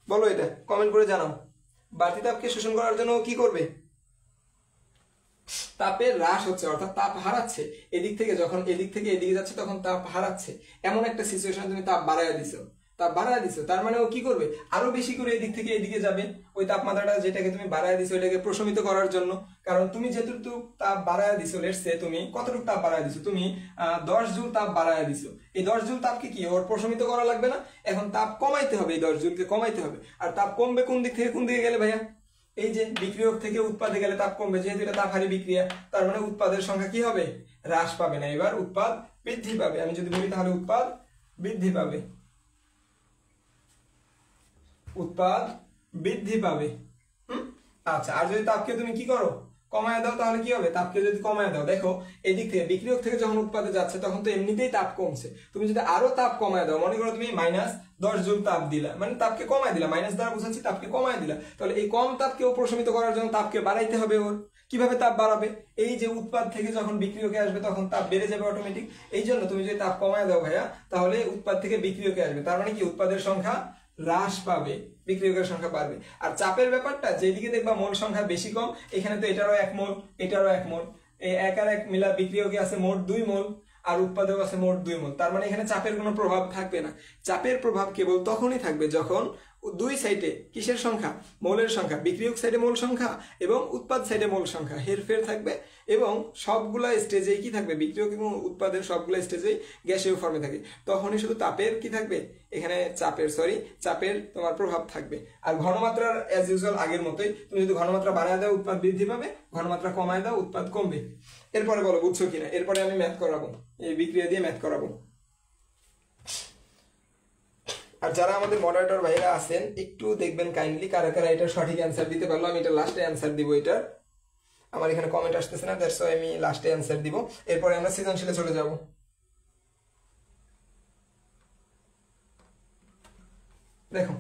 বলো, এটা কমেন্ট করে জানাও। বাড়তি তাপকে শোষণ করার জন্য কি করবে? তাপের হ্রাস হচ্ছে, অর্থাৎ তাপ হারাচ্ছে। এদিক থেকে যখন এদিক থেকে এদিকে যাচ্ছে তখন তাপ হারাচ্ছে, এমন একটা সিচুয়েশনে তুমি তাপ বাড়ায় দিছো, তাপ বাড়ায় দিছো। তার মানে ও কি করবে? আরো বেশি করে এদিক থেকে এদিকে যাবে। ওই তাপমাত্রাটা যেটাকে তুমি বাড়ায় দিছো এটাকে প্রশমিত করার জন্য। কারণ তুমি যেটুকু তাপ বাড়ায় দিছো, লেটস সে তুমি কতটুকু তাপ বাড়ায় দিছো? তুমি 10 জুল তাপ বাড়ায় দিছো। এই 10 জুল তাপকে কি ওর প্রশমিত করা লাগবে না? এখন তাপ কমাইতে হবে, এই 10 জুলকে কমাইতে হবে। আর তাপ কমবে কোন দিক থেকে কোন দিকে গেলে ভাইয়া? এই যে বিক্রিয়ক থেকে উৎপাদে গেলে তাপ কমবে, যেহেতু এটা তাপ হারি বিক্রিয়া, তার মানে উৎপাদের সংখ্যা কি হবে? হ্রাস পাবে না, এবার উৎপাদ বৃদ্ধি পাবে। আমি যদি বলি তাহলে উৎপাদ বৃদ্ধি পাবে, উৎপাদ বৃদ্ধি পাবে। আচ্ছা, আর যদি তাপকে তুমি কি করো? কমায় দাও, তাহলে কি হবে? তাপকে যদি কমায় দাও, দেখো এদিক থেকে বিক্রিয়ক থেকে যখন উৎপাদে যাচ্ছে তখন তো এমনিতেই তাপ কমছে। তুমি যদি আরো তাপ কমায় দাও, মনে করো তুমি -10 জুল তাপ দিলা, মানে তাপকে কমায় দিলা, মাইনাস দ্বারা বুঝাচ্ছি তাপকে কমায় দিলা, তাহলে এই কম তাপকে প্রশমিত করার জন্য তাপকে বাড়াইতে হবে ওর। কিভাবে তাপ বাড়াবে? এই যে উৎপাদ থেকে যখন বিক্রিয়কে আসবে তখন তাপ বেড়ে যাবে অটোমেটিক। এই জন্য তুমি যদি তাপ কমায় দাও ভাইয়া, তাহলে উৎপাদ থেকে বিক্রিয়কে আসবে, তার মানে কি উৎপাদের সংখ্যা হ্রাস পাবে, বিক্রিয়কের সংখ্যা বাড়বে। আর চাপের ব্যাপারটা, যেদিকে দেখবা মোল সংখ্যা বেশি কম, এখানে তো এটারও 1 মোল, এটারও 1 মোল, এই 1 আর 1 মিলা বিক্রিয়কে আছে মোট 2 মোল, আর উৎপাদক আছে মোট 2 মোল। তার মানে এখানে চাপের কোনো প্রভাব থাকবে না। চাপের প্রভাব কেবল তখনই থাকবে যখন দুই সাইডে কিসের সংখ্যা? মোলের সংখ্যা। বিক্রিয়ক সাইডে মোল সংখ্যা এবং উৎপাদ সাইডে মোল সংখ্যা হেরফের থাকবে, এবং সবগুলা স্টেজেই কি থাকবে? বিক্রিয়ক এবং উৎপাদের সবগুলা স্টেজেই গ্যাসীয় ফর্মে থাকে। তখনই শুধু তাপের কি থাকবে? এখানে চাপের তোমার প্রভাব থাকবে। আর ঘনমাত্রার অ্যাজ ইউজুয়াল আগের মতোই, তুমি যদি ঘনমাত্রা বাড়ায় দাও উৎপাদ বৃদ্ধি পাবে, ঘনমাত্রা কমায় দাও উৎপাদ কমবে। এরপরে বলো বুঝছো কিনা? এরপরে আমি ম্যাথ করাবো, এই বিক্রিয়া দিয়ে ম্যাথ করাবো। আর যারা আমাদের মডারেটর ভাইরা আছেন একটু দেখবেন কাইন্ডলি কারা কারা এটা সঠিক অ্যান্সার দিতে পারলো। আমি এটা লাস্টে অ্যান্সার দিব, এটার আমার এখানে কমেন্ট আসতেছে না, দ্যাটস ওয়াই আমি লাস্টে অ্যান্সার দিব। এরপরে আমরা সৃজনশীলে চলে যাব। দেখো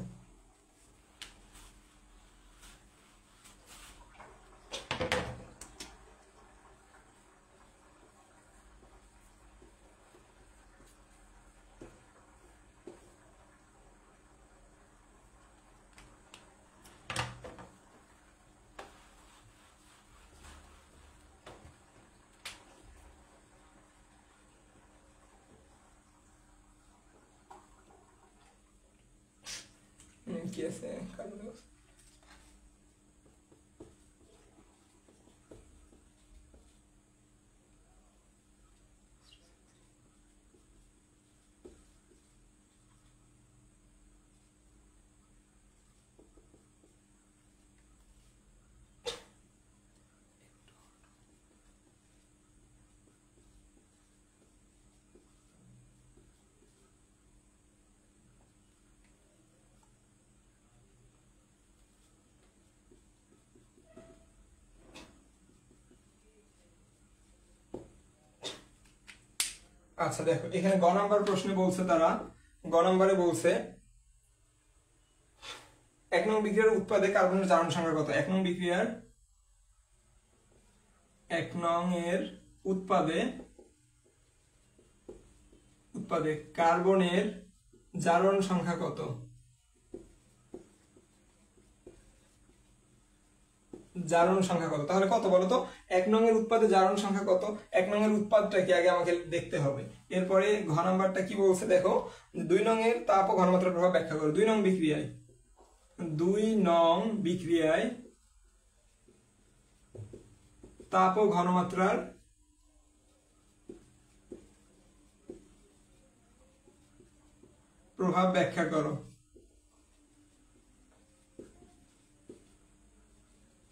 কি আছে আচ্ছা দেখো এখানে গ নাম্বার প্রশ্নে বলছে তারা গ নম্বরে বলছে 1 নং বিক্রিয়ার উৎপাদে কার্বনের জারণ সংখ্যা কত? 1 নং বিক্রিয়ার 1 নং এর উৎপাদে কার্বনের জারণ সংখ্যা কত? জারণ সংখ্যা কত? তাহলে কত বলো তো? 1 নং এর উৎপাদে জারণ সংখ্যা কত? 1 নং এর উৎপাদটা কি আগে আমাকে দেখতে হবে। এরপরে ঘ নাম্বারটা কি বলছে দেখো, 2 নং এর তাপ ও ঘনমাত্রার প্রভাব ব্যাখ্যা করো। 2 নং বিক্রিয়ায় তাপ ও ঘনমাত্রার প্রভাব ব্যাখ্যা করো।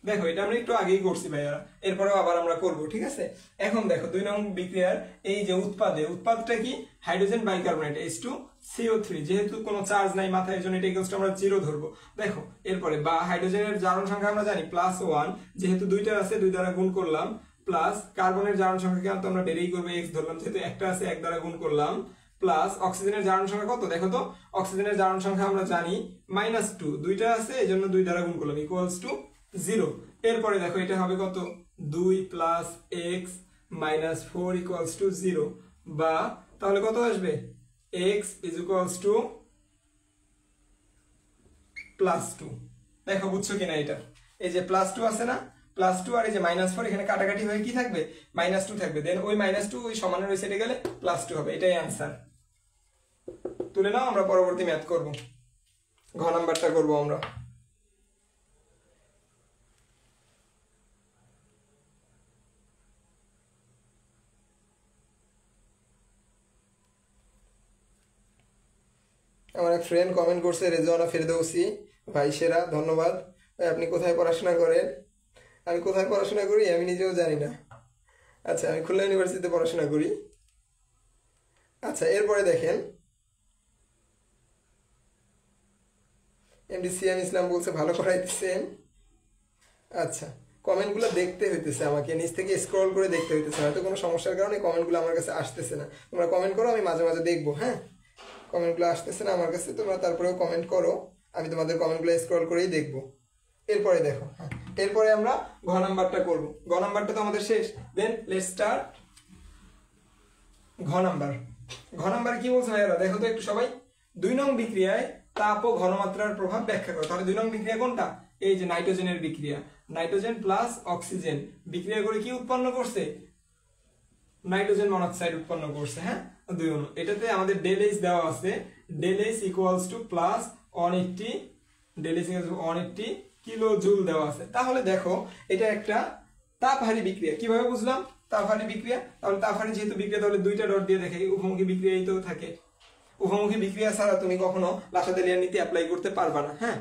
দেখো এটা আমরা একটু আগেই করছি ভাইয়ারা, এরপরেও আবার আমরা করব, ঠিক আছে। এখন দেখো 2 নং বিক্রিয়ার এই যে উৎপাদটা কি? হাইড্রোজেন বাইকার্বনেট H2CO3, যেহেতু কোনো চার্জ নাই মাথায়, জন্য এটা ইকুয়ালস টু আমরা 0 ধরবো। দেখো এরপরে বা হাইড্রোজেনের জারণ সংখ্যা আমরা জানি +1, যেহেতু দুইটা আছে 2 দ্বারা গুণ করলাম, প্লাস কার্বনের জারণ সংখ্যাকে তো আমরা ডেরিভ করব x ধরলাম, যেহেতু একটা আছে 1 দ্বারা গুণ করলাম, প্লাস অক্সিজেনের জারণ সংখ্যা কত? দেখো তো অক্সিজেনের জারণ সংখ্যা আমরা জানি -2, দুইটা আছে এইজন্য 2 দ্বারা গুণ করলাম ইকুয়ালস টু 0। এরপরে দেখো এটা হবে কত? 2 + x - 4 = 0, বা তাহলে কত আসবে? x = +2। দেখো বুঝছো কিনা এটা? এই যে +2 আছে না, +2 আর এই যে -4 এখানে কাটাকাটি হয়ে কি থাকবে? -2 থাকবে। দেন ওই -2 ওই সমানের ওই সাইডে গেলে +2 হবে। এটাই অ্যান্সার। তুলে নাও, আমরা পরবর্তী ম্যাথ করব। ঘ নাম্বারটা করব আমরা। আমার এক ফ্রেন্ড কমেন্ট করছে, রেজওয়ানা ফেরদৌসি, ভাই সেরা, ধন্যবাদ। আপনি কোথায় পড়াশোনা করেন? আমি কোথায় পড়াশোনা করি আমি নিজেও জানি না। আচ্ছা, আমি খুলনা ইউনিভার্সিটিতে পড়াশোনা করি। আচ্ছা, এরপরে দেখেন এমডি সিএম ইসলাম বলছে ভালো করাইতেছেন। আচ্ছা, কমেন্টগুলো দেখতে হইতেছে, আমাকে নিচ থেকে স্ক্রল করে দেখতে হইতেছে, হয়তো কোনো সমস্যার কারণে কমেন্টগুলো আমার কাছে আসতেছে না। তোমরা কমেন্ট করো, আমি মাঝে মাঝে দেখবো। হ্যাঁ, কমেন্টগুলো আসতেছে না আমার কাছে, তোমরা তারপরেও কমেন্ট করো, আমি তোমাদের কমেন্টগুলো স্ক্রল করেই দেখবো। এরপরে দেখো, হ্যাঁ, এরপরে আমরা ঘ নাম্বারটা করবো। ঘ নাম্বারটা তো আমাদের শেষ। দেন লেটস স্টার্ট ঘ নাম্বার। ঘ নাম্বারে কি বলছে ভাইয়ারা? দেখো তো একটু সবাই, 2 নং বিক্রিয়ায় তাপ ও ঘনমাত্রার প্রভাব ব্যাখ্যা করো। তাহলে 2 নং বিক্রিয়া কোনটা? এই যে নাইট্রোজেনের বিক্রিয়া, নাইট্রোজেন প্লাস অক্সিজেন বিক্রিয়া করে কি উৎপন্ন করছে? নাইট্রোজেন মনোক্সাইড উৎপন্ন করছে। হ্যাঁ, 2 অণু। এটাতে আমাদের ΔH দেওয়া আছে, ΔH = +180, ΔH = 180 কিলোজুল দেওয়া আছে। তাহলে দেখো এটা একটা তাপহারী বিক্রিয়া। কিভাবে বুঝলাম তাপহারী বিক্রিয়া? তাহলে তাপহারী যেহেতু বিক্রিয়া, তাহলে 2টা ডট দিয়ে দেখে উভমুখী বিক্রিয়াই তো থাকে। উভমুখী বিক্রিয়া ছাড়া তুমি কখনো লাসাদেলিয়ার নীতি অ্যাপ্লাই করতে পারবা না। হ্যাঁ,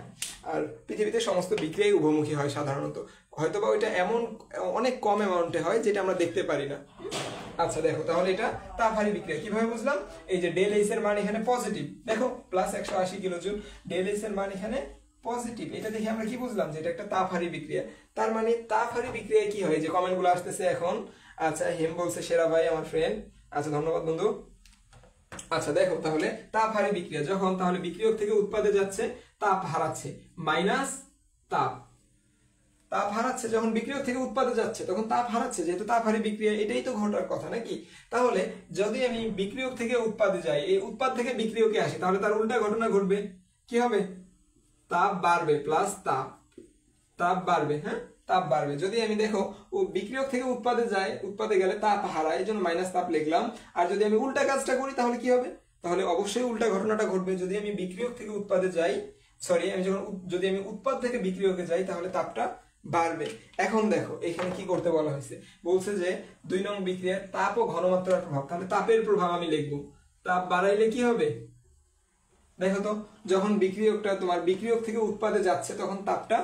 আর পৃথিবীতে সমস্ত বিক্রিয়াই উভমুখী হয় সাধারণত, হয়তোবা ওইটা এমন অনেক কম অ্যামাউন্টে হয় যেটা আমরা দেখতে পারি না। আচ্ছা দেখো, তাহলে এটা তাপহারী বিক্রিয়া। কিভাবে বুঝলাম? এই যে ΔH এর মান এখানে পজিটিভ, দেখো +180 কিলোজুল, ΔH এর মান এখানে পজিটিভ। এটা দেখে আমরা কি বুঝলাম? যে এটা একটা তাপহারী বিক্রিয়া। তার মানে তাপহারী বিক্রিয়ায় কি হয়? যে কমেন্টগুলো আসতেছে এখন। আচ্ছা, হেম বলছে সেরা ভাই, আমার ফ্রেন্ড। আচ্ছা, ধন্যবাদ বন্ধু। আচ্ছা দেখো, তাহলে তাপহারী বিক্রিয়া যখন, তাহলে বিক্রিয়ক থেকে উৎপাদে যাচ্ছে, তাপ হারাচ্ছে, মাইনাস তাপ হারাচ্ছে। যখন বিক্রিয়ক থেকে উৎপাদে যাচ্ছে তখন তাপ হারাচ্ছে, যেহেতু তাপহারী বিক্রিয়া, এটাই তো ঘটার কথা নাকি? তাহলে যদি আমি বিক্রিয়ক থেকে উৎপাদে যাই, এই উৎপাদ থেকে বিক্রিয়কে আসি, তাহলে তার উল্টা ঘটনা ঘটবে। কি হবে? তাপ বাড়বে, প্লাস তাপ বাড়বে। হ্যাঁ, তাপ বাড়বে। যদি আমি দেখো ও বিক্রিয়ক থেকে উৎপাদে যায়, উৎপাদে গেলে তাপ হারায়, এই জন্য মাইনাস তাপ লিখলাম। আর যদি আমি উল্টা কাজটা করি তাহলে কি হবে? তাহলে অবশ্যই উল্টা ঘটনাটা ঘটবে। যদি আমি বিক্রিয়ক থেকে উৎপাদে যাই, যদি আমি উৎপাদ থেকে বিক্রিয়কে যাই, তাহলে তাপটা বাড়বে। এখন দেখো এখানে কি করতে বলা হয়েছে? বলছে যে 2 নং বিক্রিয়ার তাপ ও ঘনমাত্রার প্রভাব। তাহলে তাপের প্রভাব আমি লিখবো। তাপ বাড়াইলে কি হবে? দেখো তো, যখন বিক্রিয়কটা তোমার বিক্রিয়ক থেকে উৎপাদে যাচ্ছে তখন তাপটা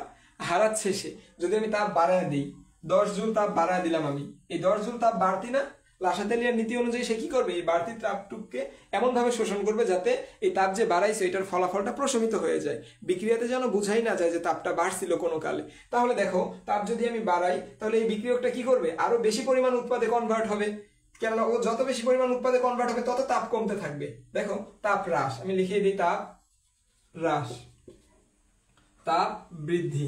হারাচ্ছে সে। যদি আমি তাপ বাড়ায় দিই, 10 জুল তাপ বাড়ায় দিলাম আমি, এই 10 জুল তাপ বাড়তি না? লাসাতেলিয়ার নীতি অনুযায়ী সে কি করবে? এই বাড়তি তাপটুককে এমন ভাবে শোষণ করবে যাতে এই তাপ যে বাড়াইছে এটার ফলাফলটা প্রশমিত হয়ে যায়, বিক্রিয়াতে যেন বুঝাই না যায় যে তাপটা বাড়ছিল কোনো কালে। তাহলে দেখো, তাপ যদি আমি বাড়াই তাহলে এই বিক্রিয়কটা কি করবে? আরো বেশি পরিমাণ উৎপাদে কনভার্ট হবে। কেননা ও যত বেশি পরিমাণ উৎপাদে কনভার্ট হবে তত তাপ কমতে থাকবে। দেখো তাপ হ্রাস, আমি লিখিয়ে দিই তাপ হ্রাস, তাপ বৃদ্ধি।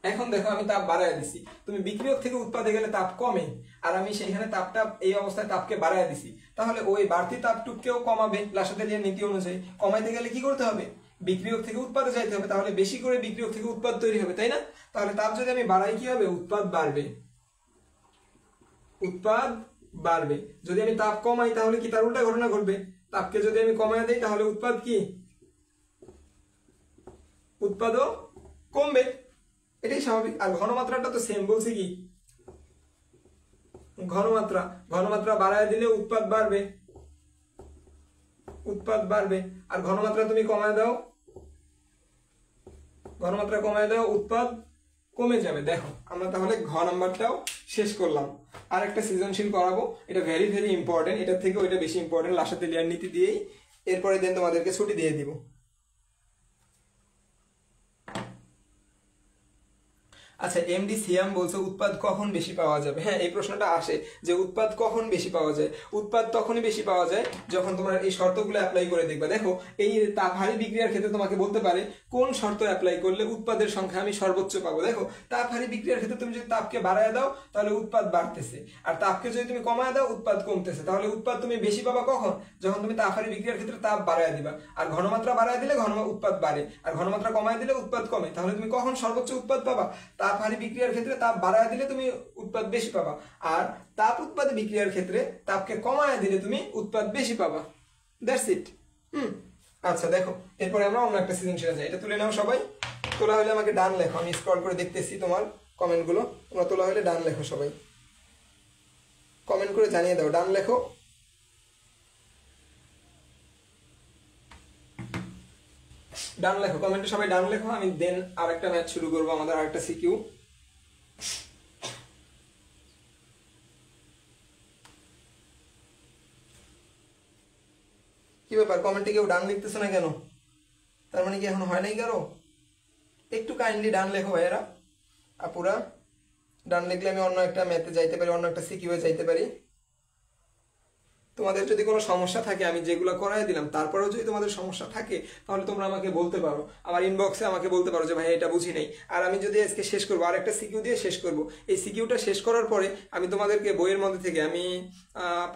এখন দেখো আমি তাপ বাড়ায় দিছি, তুমি বিক্রিয়ক থেকে উৎপাদে গেলে তাপ কমে, আর আমি সেইখানে তাপটা এই অবস্থায় তাপকে বাড়ায় দিছি, তাহলে ওই বাড়তি তাপটুককেও কমাবে লাসাতেলিয়ার নীতি অনুযায়ী। কমাইতে গেলে কি করতে হবে? বিক্রিয়ক থেকে উৎপাদে যাইতে হবে, তাহলে বেশি করে বিক্রিয়ক থেকে উৎপাদ তৈরি হবে, তাই না? তাহলে তাপ যদি আমি বাড়াই কি হবে? উৎপাদ বাড়বে, উৎপাদ বাড়বে। যদি আমি তাপ কমাই তাহলে কি তার উল্টা ঘটনা ঘটবে? তাপকে যদি আমি কমায় দেই তাহলে উৎপাদ কি? উৎপাদও কমবে, এটাই স্বাভাবিক। আর ঘনমাত্রাটা তো সেম, বলছি কি ঘনমাত্রা, ঘনমাত্রা বাড়ায় দিলে উৎপাদ বাড়বে, উৎপাদ বাড়বে। আর ঘনমাত্রা তুমি কমায় দাও, ঘনমাত্রা কমায় দাও, উৎপাদ কমে যাবে। দেখো আমরা তাহলে ঘ নাম্বারটাও শেষ করলাম। আর একটা সৃজনশীল করাবো, এটা ভেরি ভেরি ইম্পর্টেন্ট, এটার থেকে ওইটা বেশি ইম্পর্টেন্ট, লাসাতেলিয়ার নীতি দিয়েই। এরপরে দেন তোমাদেরকে ছুটি দিয়ে দিব। আচ্ছা, এমডি সিয়াম বলছে উৎপাদ কখন বেশি পাওয়া যাবে? হ্যাঁ, এই প্রশ্নটা আসে যে উৎপাদ কখন বেশি পাওয়া যায়। উৎপাদ তখনই বেশি পাওয়া যায় যখন তোমার এই শর্তগুলো অ্যাপ্লাই করে দেখবা। দেখো এই তাপহারী বিক্রিয়ার ক্ষেত্রে তোমাকে বলতে পারে কোন শর্ত অ্যাপ্লাই করলে উৎপাদের সংখ্যা আমি সর্বোচ্চ পাবো। দেখো তাপহারী বিক্রিয়ার ক্ষেত্রে তুমি যদি তাপকে বাড়ায় দাও তাহলে উৎপাদ বাড়তেছে, আর তাপকে যদি তুমি কমায় দাও উৎপাদ কমতেছে। তাহলে উৎপাদ তুমি বেশি পাবা কখন? যখন তুমি তাপহারী বিক্রিয়ার ক্ষেত্রে তাপ বাড়ায় দিবা। আর ঘনমাত্রা বাড়ায় দিলে উৎপাদ বাড়ে, আর ঘনমাত্রা কমায় দিলে উৎপাদ কমে। তাহলে তুমি কখন সর্বোচ্চ উৎপাদ পাবা? তাপহারী বিক্রিয়ার ক্ষেত্রে তাপ বাড়ায় দিলে তুমি উৎপাদ বেশি পাবা, আর তাপ উৎপাদী বিক্রিয়ার ক্ষেত্রে তাপকে কমায় দিলে তুমি উৎপাদ বেশি পাবা। That's it. আচ্ছা দেখো, এরপরে আমরা অন্য একটা সৃজনশীল যাই। এটা তুলে নাও সবাই। তোলা হলে আমাকে ডান লেখো, আমি স্ক্রল করে দেখতেছি তোমার কমেন্টগুলো। তোমরা তোলা হলে ডান লেখো, সবাই কমেন্ট করে জানিয়ে দাও ডান লেখো। ডান লেখো, কমেন্টে সবাই ডান লেখো। আমি দেন আরেকটা ম্যাচ শুরু করবো, আমাদের আরেকটা সিকিউ। কি ব্যাপার, কমেন্টে কেউ ডান লিখতেছে না কেন? তার মানে কি এখন হয় নাই কারো? একটু কাইন্ডলি ডান লেখো ভাইয়েরা, আপুরা। ডান লিখলে আমি অন্য একটা ম্যাথে যাইতে পারি, অন্য একটা সিকিউয়ে যাইতে পারি। তোমাদের যদি কোনো সমস্যা থাকে, আমি যেগুলো করাই দিলাম তারপরেও যদি তোমাদের সমস্যা থাকে তাহলে তোমরা আমাকে বলতে পারো, আমার ইনবক্সে আমাকে বলতে পারো যে ভাই এটা বুঝি নেই। আর আমি যদি আজকে শেষ করবো, আর একটা সিকিউ দিয়ে শেষ করবো। এই সিকিউটা শেষ করার পরে আমি তোমাদেরকে বইয়ের মধ্যে থেকে আমি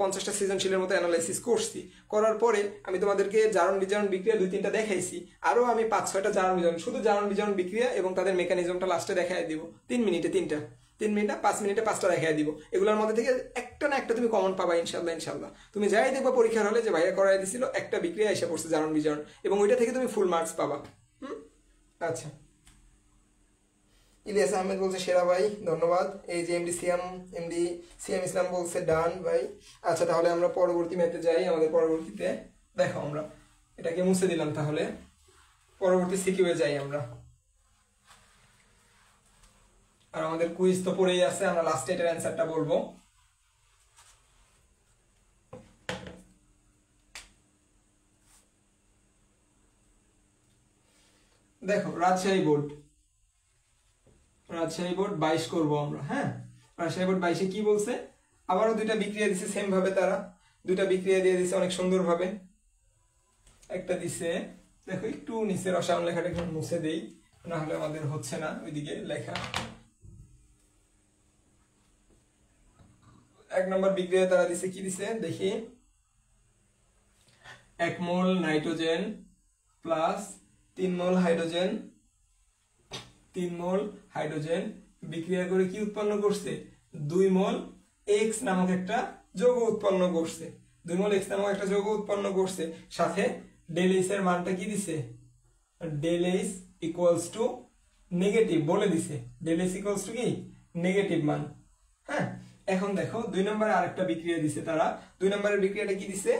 50টা সৃজনশীলের মতো অ্যানালাইসিস করছি। করার পরে আমি তোমাদেরকে জারণ বিজারণ বিক্রিয়া 2-3টা দেখাইছি, আরও আমি 5-6টা জারণ বিজারণ, শুধু জারণ বিজারণ বিক্রিয়া এবং তাদের মেকানিজমটা লাস্টে দেখাই দিব 3 মিনিটে 3টা, 3 মিনিটে 5 মিনিটে 5টা দেখাই দিব। এগুলোর মধ্যে থেকে একটা না একটা তুমি কমন পাবা ইনশাল্লাহ। ইনশাল্লাহ তুমি যাই দেখবা পরীক্ষার হলে যে ভাইয়া করাই দিছিল, একটা বিক্রিয়া এসে পড়ছে জারণ বিজারণ, এবং ওইটা থেকে তুমি ফুল মার্কস পাবা। আচ্ছা, ইলিয়াস আহমেদ বলছে সেরা ভাই, ধন্যবাদ। এই যে এমডি সিয়াম ইসলাম বলছে ডান ভাই। আচ্ছা তাহলে আমরা পরবর্তী ম্যাথে যাই। আমাদের পরবর্তীতে দেখো আমরা এটাকে মুছে দিলাম, তাহলে পরবর্তী সিকিউয়ে যাই আমরা। আর আমাদের কুইজ তো পড়েই আছে, আমরা লাস্টে এটার অ্যান্সারটা বলবো। দেখো রাজশাহী বোর্ড 22 করবো আমরা। হ্যাঁ, রাজশাহী বোর্ড 22-এ কি বলছে? আবারও 2টা বিক্রিয়া দিছে সেম ভাবে, তারা 2টা বিক্রিয়া দিয়ে দিছে অনেক সুন্দর ভাবে। একটা দিছে, দেখো একটু নিচে রসায়ন লেখাটা একটু মুছে দেই, না হলে আমাদের হচ্ছে না ওইদিকে লেখা। 1 নম্বর বিক্রিয়া তারা দিছে, কি দিছে দেখি, 1 মোল নাইট্রোজেন প্লাস 3 মোল হাইড্রোজেন, 3 মোল হাইড্রোজেন বিক্রিয়া করে কি উৎপন্ন করছে? 2 মোল এক্স নামক একটা যৌগ উৎপন্ন করছে। 2 মোল এক্স নামক একটা যৌগ উৎপন্ন করছে। সাথে ডেল এইচ এর মানটা কি দিছে? Del H equals to negative বলে দিছে। ডেল এইচ ইকুয়ালস টু কি? নেগেটিভ মান। হ্যাঁ, এখন দেখো 2 নম্বরে আরেকটা বিক্রিয়া দিছে তারা। 2 নম্বরের বিক্রিয়াটা কি দিছে?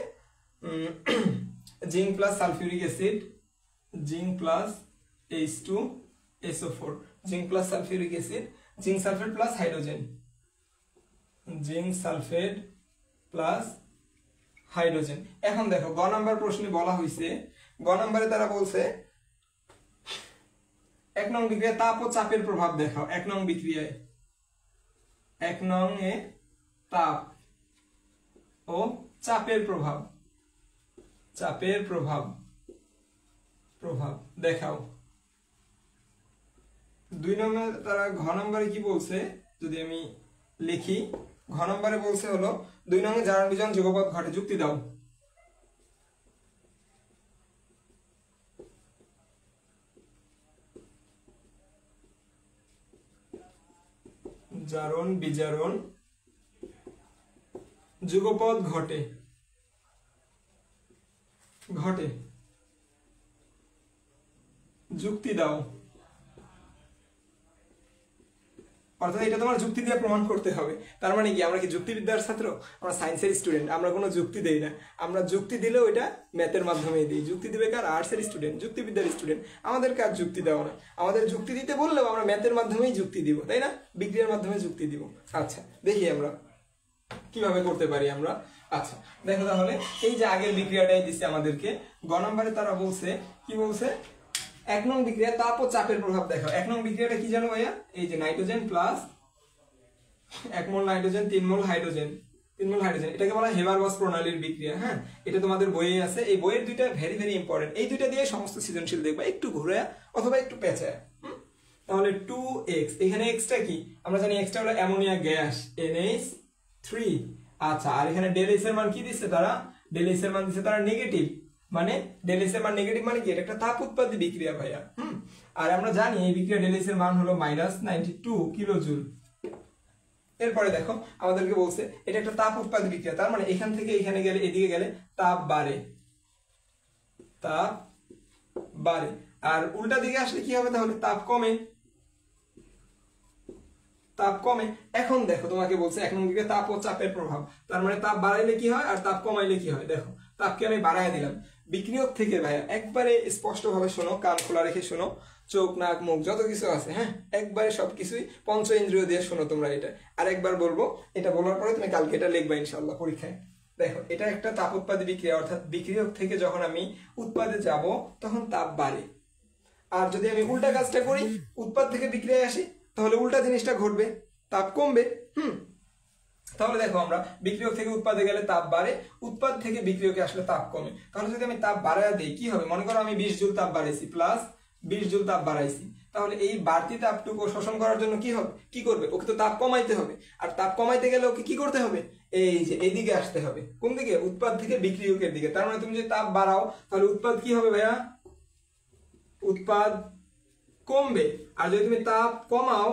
Zinc plus sulphuric acid, zinc plus H2SO4, zinc plus sulphuric acid, zinc sulphate plus hydrogen, zinc sulphate plus hydrogen. এখন দেখো গ নাম্বার প্রশ্নে বলা হয়েছে, গ নাম্বারে তারা বলছে 1 নং বিক্রিয়া তাপ ও চাপের প্রভাব দেখাও। 1 নং বিক্রিয়ায় 1 নং এ তাপ ও চাপের প্রভাব, চাপের প্রভাব প্রভাব দেখাও। 2 নম্বর তারা ঘ নম্বরে কি বলছে যদি আমি লিখি, ঘ নম্বরে বলছে হলো 2 নং জারণ বিজারণ যুগপৎ ঘটে, যুক্তি দাও। জারণ বিজারণ যুগপৎ ঘটে, ঘটে, যুক্তি দাও। অর্থাৎ এটা তোমার যুক্তি দিয়ে প্রমাণ করতে হবে। তার মানে কি আমরা কি যুক্তিবিদ্যার ছাত্র? আমরা সায়েন্সের স্টুডেন্ট, আমরা কোনো যুক্তি দেই না। আমরা যুক্তি দিলেও এটা ম্যাথের মাধ্যমে দিই। যুক্তি দিবে কার? আর্টসের স্টুডেন্ট, যুক্তিবিদ্যার স্টুডেন্ট। আমাদের কাজ যুক্তি দেওয়া না। আমাদের যুক্তি দিতে বললেও আমরা ম্যাথের মাধ্যমেই যুক্তি দিব, তাই না? বিক্রিয়ার মাধ্যমে যুক্তি দিব। আচ্ছা দেখি আমরা কিভাবে করতে পারি আমরা। আচ্ছা দেখো তাহলে এই যে আগের বিক্রিয়াটাই দিচ্ছে আমাদেরকে। গ নম্বরে তারা বলছে কি বলছে, 1 নং বিক্রিয়া তাপ ও চাপের প্রভাব দেখাও। 1 নং বিক্রিয়াটা কি জানো ভাইয়া? এই যে নাইট্রোজেন প্লাস 1 মোল নাইট্রোজেন 3 মোল হাইড্রোজেন, 3 মোল হাইড্রোজেন, এটাকে বলা হয় হেবার-বস প্রণালীর বিক্রিয়া। হ্যাঁ, এটা তোমাদের বইয়ে আছে। এই বইয়ের দুইটা ভেরি ভেরি ইম্পর্টেন্ট। এই দুইটা দিয়ে সমস্ত সৃজনশীল দেখবা, একটু ঘুরে অথবা একটু পেঁচায়। তাহলে 2x, এখানে এক্সটা কি আমরা জানি? এক্সটা হলো অ্যামোনিয়া গ্যাস NH3। আচ্ছা, আর এখানে ডেল এস এর মান কি দিচ্ছে তারা? ডেল এস এর মান দিচ্ছে তারা নেগেটিভ। মানে ডেল এস এর মান নেগেটিভ মানে কি? এটা একটা তাপ উৎপাদী বিক্রিয়া ভাইয়া। আর আমরা জানি এই বিক্রিয়া ডেল এস এর মান হলো -92 কিলোজুল। এরপরে দেখো আমাদেরকে বলছে এটা একটা তাপ উৎপাদী বিক্রিয়া। তার মানে এখান থেকে এখানে গেলে, এদিকে গেলে তাপ বাড়ে, তাপ বাড়ে। আর উল্টা দিকে আসলে কি হবে? তাহলে তাপ কমে, তাপ কমে। এখন দেখো তোমাকে বলছে 1 নং বিক্রিয়া তাপ ও চাপের প্রভাব। তার মানে তাপ বাড়াইলে কি হয় আর তাপ কমাইলে কি হয়? দেখো তাপকে আমি বাড়ায় দিলাম। বিক্রিয়ক থেকে ভাইয়া একবারে স্পষ্ট ভাবে শোনো, কান খোলা রেখে শোনো, চোখ নাক মুখ যত কিছু আছে, হ্যাঁ একবারে সবকিছুই পঞ্চ ইন্দ্রিয় দিয়ে শোনো তোমরা। এটা আর একবার বলবো, এটা বলার পরে তুমি কালকে এটা লিখবা ইনশাআল্লাহ পরীক্ষায়। দেখো এটা একটা তাপ উৎপাদী বিক্রিয়া, অর্থাৎ বিক্রিয়ক থেকে যখন আমি উৎপাদে যাব তখন তাপ বাড়ে। আর যদি আমি উল্টা কাজটা করি, উৎপাদ থেকে বিক্রিয়ায় আসি, তাহলে উল্টা জিনিসটা ঘটবে, তাপ কমবে। তাহলে দেখো আমরা বিক্রিয়ক থেকে উৎপাদে গেলে তাপ বাড়ে, উৎপাদ থেকে বিক্রিয়কে আসলে তাপ কমে। তাহলে যদি আমি তাপ বাড়ায় দিই কি হবে? মনে করো আমি 20 জুল তাপ বাড়াইছি প্লাস 20 জুল তাপ বাড়াইছি, তাহলে এই বাড়তি তাপটুকু শোষণ করার জন্য কি হবে? কি করবে? ওকে তো তাপ কমাইতে হবে। আর তাপ কমাইতে গেলে ওকে কি করতে হবে? এই যে এইদিকে আসতে হবে। কোন দিকে? উৎপাদ থেকে বিক্রিয়কের দিকে। তার মানে তুমি যদি তাপ বাড়াও তাহলে উৎপাদ কি হবে ভাইয়া? উৎপাদ কমবে। আর যদি তুমি তাপ কমাও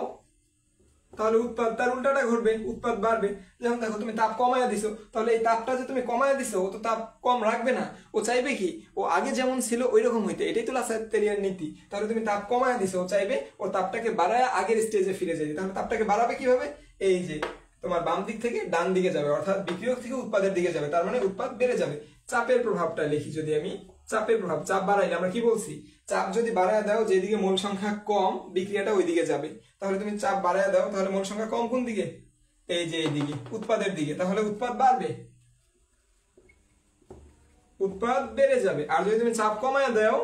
তাহলে উৎপাদ তার উল্টাটা ঘটবে, উৎপাদ বাড়বে। যেমন দেখো তুমি তাপ কমায়া দিছো, তাহলে এই তাপটা যে তুমি কমায়া দিছো ও তো তাপ কম রাখবে না। ও চাইবে কি? ও আগে যেমন ছিল ওই রকম হইতে। এটাই তো লাসাতেরিয়ার নীতি। তাহলে তুমি তাপ কমায়া দিছো, ও চাইবে ও তাপটাকে বাড়ায় আগের স্টেজে ফিরে যেতে। তাহলে তাপটাকে বাড়াবে কিভাবে? এই যে তোমার বাম দিক থেকে ডান দিকে যাবে, অর্থাৎ বিক্রিয়ক থেকে উৎপাদের দিকে যাবে। তার মানে উৎপাদ বেড়ে যাবে। চাপের প্রভাবটা লিখি যদি আমি, চাপের প্রভাব, চাপ বাড়াইলে আমরা কি বলছি? চাপ যদি বাড়ায় দাও, যেদিকে মোল সংখ্যা কম বিক্রিয়াটা ওইদিকে যাবে। তাহলে তুমি চাপ বাড়ায় দাও, তাহলে মোল সংখ্যা কম কোন দিকে? এই যে এইদিকে, উৎপাদের দিকে। তাহলে উৎপাদ বাড়বে, উৎপাদ বেড়ে যাবে। আর যদি তুমি চাপ কমায় দাও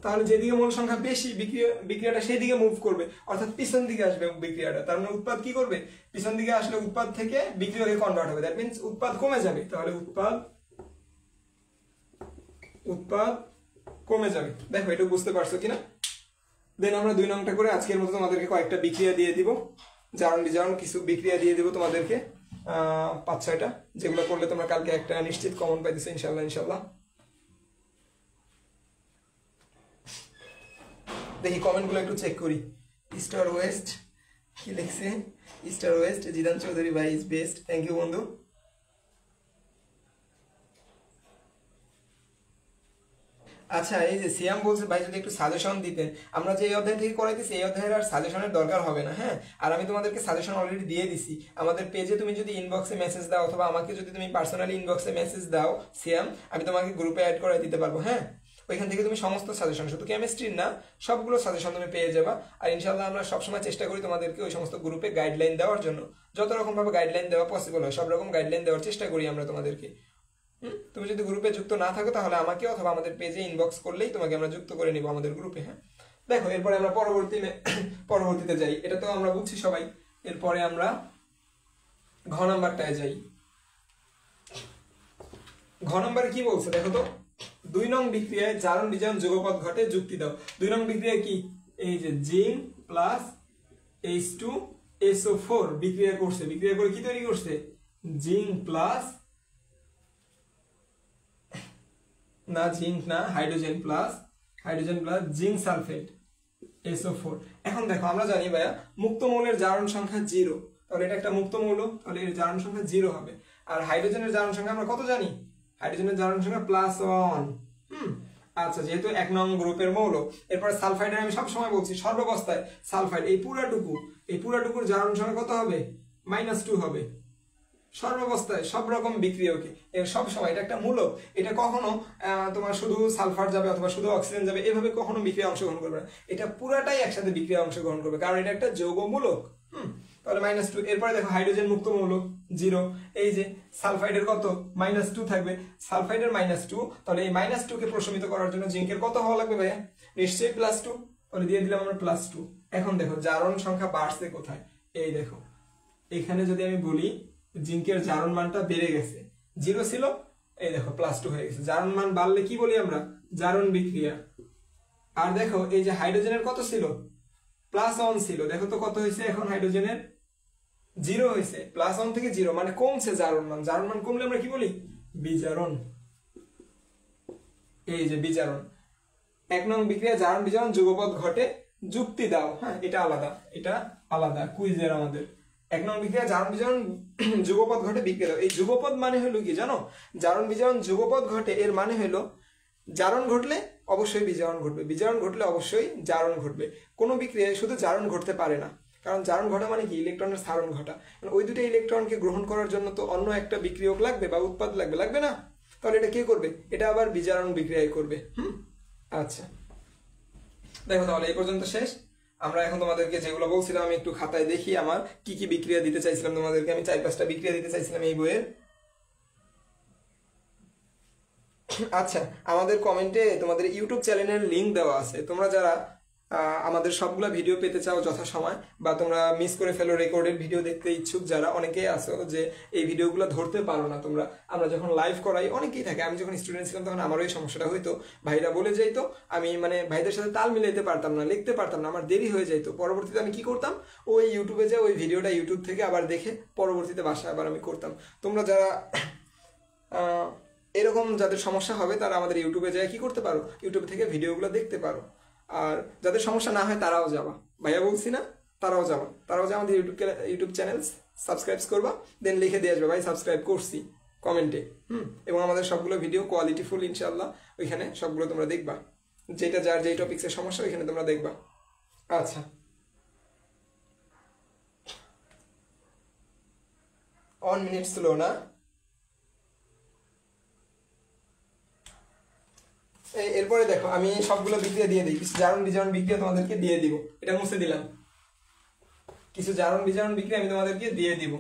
তাহলে যেদিকে মোল সংখ্যা বেশি বিক্রিয়াটা সেই দিকে মুভ করবে, অর্থাৎ পিছন দিকে আসবে বিক্রিয়াটা। তার মানে উৎপাদ কি করবে? পিছন দিকে আসলে উৎপাদ থেকে বিক্রিয়কে কনভার্ট হবে। দ্যাট মিন্স উৎপাদ কমে যাবে। তাহলে উৎপাদ কমে যাবে। দেখো এটা বুঝতে পারছো কিনা? দেন আমরা 2 নংটা করে আজকের মতো তোমাদেরকে কয়েকটা বিক্রিয়া দিয়ে দিব, জারণ বিজারণ কিছু বিক্রিয়া দিয়ে দিব তোমাদেরকে 5-6টা, যেগুলো করলে তোমরা কালকে একটা নিশ্চিত কমন পাইতেছো ইনশাল্লাহ। ইনশাল্লাহ দেখি কমেন্টগুলো একটু চেক করি। স্টার ওয়েস্ট কি লিখছে? স্টার ওয়েস্ট, জিদান চৌধুরী ভাই ইজ বেস্ট, থ্যাংক ইউ বন্ধু। আচ্ছা এই যে সিয়াম বলছে ভাই যদি একটু সাজেশন দিতেন। আমরা যে এই অধ্যায় থেকে করাইতেছি এই অধ্যায়ের আর সাজেশনের দরকার হবে না। হ্যাঁ, আর আমি তোমাদেরকে সাজেশন অলরেডি দিয়ে দিছি। আমাদের পেজে তুমি যদি ইনবক্সে মেসেজ দাও অথবা আমাকে যদি তুমি পার্সোনালি ইনবক্সে মেসেজ দাও সিয়াম, আমি তোমাকে গ্রুপে অ্যাড করে দিতে পারবো। হ্যাঁ, ওইখান থেকে তুমি সমস্ত সাজেশন, শুধু কেমিস্ট্রির না সবগুলো সাজেশন তুমি পেয়ে যাবা। আর ইনশাআল্লাহ আমরা সবসময় চেষ্টা করি তোমাদেরকে ওই সমস্ত গ্রুপে গাইডলাইন দেওয়ার জন্য। যত রকম ভাবে গাইডলাইন দেওয়া পসিবল হয় সব রকম গাইডলাইন দেওয়ার চেষ্টা করি আমরা তোমাদেরকে। তুমি যদি গ্রুপে যুক্ত না থাকো তাহলে আমাকে অথবা আমাদের পেজে ইনবক্স করলেই তোমাকে আমরা যুক্ত করে নিব আমাদের গ্রুপে। হ্যাঁ, দেখো এরপরে আমরা পরবর্তীতে যাই। এটা তো আমরা বুঝছি সবাই। এরপরে আমরা ঘ নাম্বারটায় যাই। ঘ নম্বরে কি বলছে দেখো তো, 2 নং বিক্রিয়ায় জারণ বিজারণ যুগপৎ ঘটে, যুক্তি দাও। 2 নং বিক্রিয়া কি, এই যে জিঙ্ক প্লাস H2SO4 বিক্রিয়া করছে, বিক্রিয়া করে কি তৈরি করছে, জিঙ্ক প্লাস, না জিঙ্ক না, hydrogen plus zinc sulphate SO4। এখন দেখো আমরা জানি ভাইয়া মুক্ত মৌলের জারণ সংখ্যা 0, তাহলে এটা একটা মুক্ত মৌল, তাহলে এর জারণ সংখ্যা 0 হবে। আর হাইড্রোজেনের জারণ সংখ্যা আমরা কত জানি, হাইড্রোজেনের জারণ সংখ্যা +1। আচ্ছা, যেহেতু 1 নং গ্রুপের মৌল। এরপর সালফাইডের আমি সব সময় বলছি সর্বাবস্থায় সালফাইড এই পুরাটুকুর জারণ সংখ্যা কত হবে, -2 হবে সর্বাবস্থায়, সব রকম বিক্রিয়কে। এর সব সময় এটা একটা মূলক, এটা কখনো তোমার শুধু সালফার যাবে অথবা শুধু অক্সিজেন যাবে এভাবে কখনো বিক্রিয়া অংশগ্রহণ করবে না, এটা পুরাটাই একসাথে বিক্রিয়া অংশগ্রহণ করবে, কারণ এটা একটা যৌগ মূলক। তাহলে -2। এরপরে দেখো হাইড্রোজেন মুক্ত মৌল 0, এই যে সালফাইডের কত -2 থাকবে, সালফাইডের -2, তাহলে এই -2 কে প্রশমিত করার জন্য জিঙ্কের কত হওয়া লাগবে ভাইয়া, নিশ্চয়ই +2, তাহলে দিয়ে দিলাম আমরা +2। এখন দেখো জারণ সংখ্যা বাড়ছে কোথায়, এই দেখো এখানে যদি আমি বলি জিঙ্কের জারণ মানটা বেড়ে গেছে, 0 ছিল, এই দেখো +2 হয়ে গেছে। জারণ মান বাড়লে কি বলি আমরা, জারণ বিক্রিয়া। আর দেখো এই যে হাইড্রোজেনের কত ছিল, +1 ছিল, দেখো তো কত হয়েছে এখন হাইড্রোজেনের, 0 হয়েছে, +1 থেকে 0 মানে কমছে জারণ মান। জারণ মান কমলে আমরা কি বলি, বিজারণ। এই যে বিজারণ, 1 নং বিক্রিয়া জারণ বিজারণ যুগপৎ ঘটে, যুক্তি দাও। হ্যাঁ, এটা আলাদা কুইজের আমাদের। 1 নং বিক্রিয়া জারণ বিজারণ যুগপৎ ঘটে, বিক্রিয়া দাও। এই যুগপৎ মানে হলো কি জানো, জারণ বিজারণ যুগপৎ ঘটে, এর মানে হলো জারণ ঘটলে অবশ্যই বিজারণ ঘটবে, বিজারণ ঘটলে অবশ্যই জারণ ঘটবে। কোনো বিক্রিয়ায় শুধু জারণ ঘটতে পারে না, কারণ জারণ ঘটা মানে কি, ইলেকট্রনের স্থারণ ঘটা। ওই দুটো ইলেকট্রনকে গ্রহণ করার জন্য তো অন্য একটা বিক্রিয়ক লাগবে বা উৎপাদ লাগবে না, তাহলে এটা কে করবে, এটা আবার বিজারণ বিক্রিয়ায় করবে। আচ্ছা দেখো তাহলে এই পর্যন্ত শেষ। আমরা এখন তোমাদেরকে যেগুলো বলছিলাম আমি একটু খাতায় দেখি, আমার কি কি বিক্রিয়া দিতে চাইছিলাম তোমাদেরকে, আমি 4-5টা বিক্রিয়া দিতে চাইছিলাম এই বইয়ের। আচ্ছা, আমাদের কমেন্টে তোমাদের ইউটিউব চ্যানেলের লিংক দেওয়া আছে, তোমরা যারা আমাদের সবগুলা ভিডিও পেতে চাও যথাসময়, বা তোমরা মিস করে ফেলো রেকর্ডেড ভিডিও দেখতে ইচ্ছুক যারা, অনেকেই আছো যে এই ভিডিওগুলো ধরতে পারো না তোমরা। আমরা যখন লাইভ করাই অনেকেই থাকে, আমি যখন স্টুডেন্ট ছিলাম তখন আমারও এই সমস্যাটা হইতো, ভাইরা বলে যাইতো, আমি মানে ভাইদের সাথে তাল মিলাইতে পারতাম না, লিখতে পারতাম না, আমার দেরি হয়ে যাইতো। পরবর্তীতে আমি কি করতাম, ওই ইউটিউবে যে ওই ভিডিওটা ইউটিউব থেকে আবার দেখে পরবর্তীতে বাসায় আবার আমি করতাম। তোমরা যারা এরকম যাদের সমস্যা হবে তারা আমাদের ইউটিউবে যায় কি করতে পারো, ইউটিউব থেকে ভিডিওগুলো দেখতে পারো। আর যাদের সমস্যা না হয় তারাও যাবা, ভাইয়া বলছি না, তারাও যে আমাদের ইউটিউব চ্যানেল সাবস্ক্রাইব করবা, দেন লিখে দিয়ে আসবে ভাই সাবস্ক্রাইব করছি কমেন্টে। এবং আমাদের সবগুলো ভিডিও কোয়ালিটিফুল ইনশাল্লাহ, ওইখানে সবগুলো তোমরা দেখবা, যেটা যার যেই টপিক্সের সমস্যা ওইখানে তোমরা দেখবা। আচ্ছা, 1 মিনিট স্লো না, এরপরে দেখো আমি সবগুলো বিক্রিয়া দিয়ে দিই, কিছু জারণ বিজারণ বিক্রিয়া তোমাদেরকে দিয়ে দিব, এটা মুছে দিলাম, কিছু জারণ বিজারণ বিক্রিয়া আমি তোমাদেরকে দিয়ে দিব।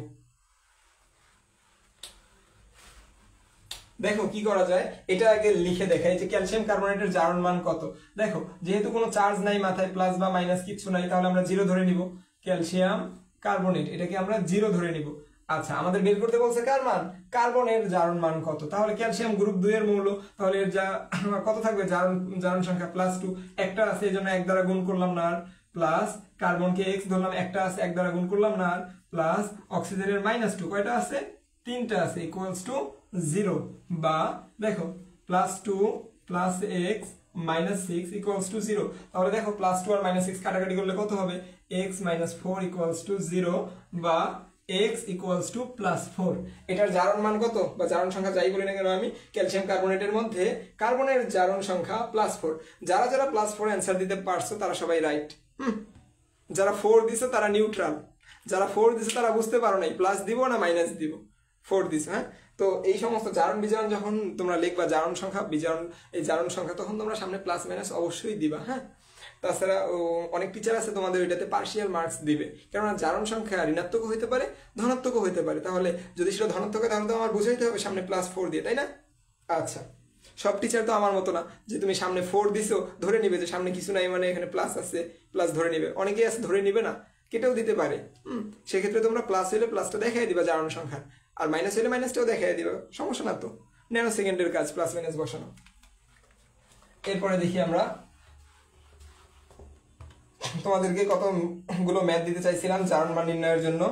দেখো কি করা যায়, এটা আগে লিখে দেখাই যে ক্যালসিয়াম কার্বনেটের জারণ মান কত। দেখো যেহেতু কোনো চার্জ নাই মাথায়, প্লাস বা মাইনাস কিছু নাই, তাহলে আমরা 0 ধরে নিব। ক্যালসিয়াম কার্বনেট এটাকে আমরা 0 ধরে নিব। আচ্ছা, আমাদের বের করতে বলছে কার মান, কার্বনের জারণ মান কত। তাহলে ক্যালসিয়াম গ্রুপ 2 এর মৌল, তাহলে এর যা কত থাকবে, জারণ সংখ্যা +2, একটা আছে এই জন্য 1 দ্বারা গুণ করলাম না, আর প্লাস কার্বনকে x ধরলাম, একটা আছে 1 দ্বারা গুণ করলাম না, আর প্লাস অক্সিজেনের -2, কয়টা আছে, 3টা আছে, ইকুয়ালস টু 0। বা দেখো +2 + x -6 ইকুয়ালস টু 0। তাহলে দেখো +2 আর -6 কাটাকাটি করলে কত হবে, x - 4 ইকুয়ালস টু 0, বা x ইকুয়ালস টু +4। এটার জারণ মান কত বা জারণ সংখ্যা যাই বলি না কেন আমি, ক্যালসিয়াম কার্বনেটের মধ্যে কার্বনের জারণ সংখ্যা +4। যারা যারা +4 অ্যান্সার দিতে পারছো তারা সবাই রাইট। যারা 4 দিছো তারা নিউট্রাল, যারা 4 দিছো তারা বুঝতে পারো নাই প্লাস দিব না মাইনাস দিব, 4 দিছো। হ্যাঁ, তো এই সমস্ত জারণ বিজারণ যখন তোমরা লিখবা, জারণ সংখ্যা বিজারণ, এই জারণ সংখ্যা, তখন তোমরা সামনে প্লাস মাইনাস অবশ্যই দিবা। হ্যাঁ, তাছাড়া অনেক টিচার আছে তোমাদের ওইটাতে পার্শিয়াল মার্কস দিবে, কেননা জারণ সংখ্যা ঋণাত্মক হইতে পারে, ধনাত্মক হইতে পারে। তাহলে যদি সেটা ধনাত্মক হয় তাহলে তো আমার বুঝাইতে হবে সামনে +4 দিয়ে, তাই না? আচ্ছা, সব টিচার তো আমার মতো না যে তুমি সামনে 4 দিছো ধরে নিবে যে সামনে কিছু নাই, মানে এখানে প্লাস আছে, প্লাস ধরে নিবে। অনেকেই আছে ধরে নিবে না, কেটেও দিতে পারে। সেক্ষেত্রে তোমরা প্লাস হইলে প্লাসটা দেখাই দিবা জারণ সংখ্যা, আর মাইনাস হইলে মাইনাসটাও দেখাই দিবা, সমস্যা না তো। ন্যানো সেকেন্ডের কাজ প্লাস মাইনাস বসানো। এরপরে দেখি আমরা তোমাদেরকে কতগুলো ম্যাথ দিতে চাইছিলাম জারণ মান নির্ণয়ের জন্য।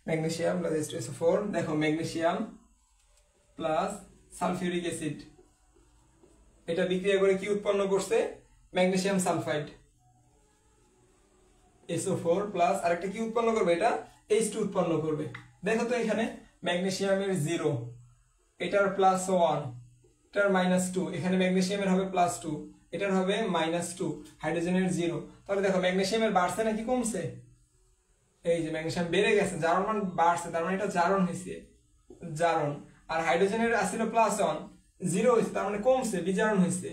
ম্যাগনেসিয়াম প্লাস H2SO4, দেখো ম্যাগনেসিয়াম প্লাস সালফিউরিক অ্যাসিড এটা বিক্রিয়া করে কি উৎপন্ন করছে? Magnesium sulphide. SO4 প্লাস আরেকটা কি উৎপন্ন করবে? এটা H2 উৎপন্ন করবে। দেখো তো এখানে ম্যাগনেসিয়ামের 0, এটার +1, এটার -2, এখানে ম্যাগনেসিয়ামের হবে +2, এটার হবে -2, হাইড্রোজেনের 0। তাহলে দেখো ম্যাগনেসিয়ামের বাড়ছে নাকি কমছে? এই যে ম্যাগনেসিয়াম বেড়ে গেছে, জারণ মান বাড়ছে, তার মানে এটা জারণ হয়েছে, জারণ। আর হাইড্রোজেনের আছিল +1, 0 হয়েছে, তার মানে কমছে, বিজারণ হয়েছে,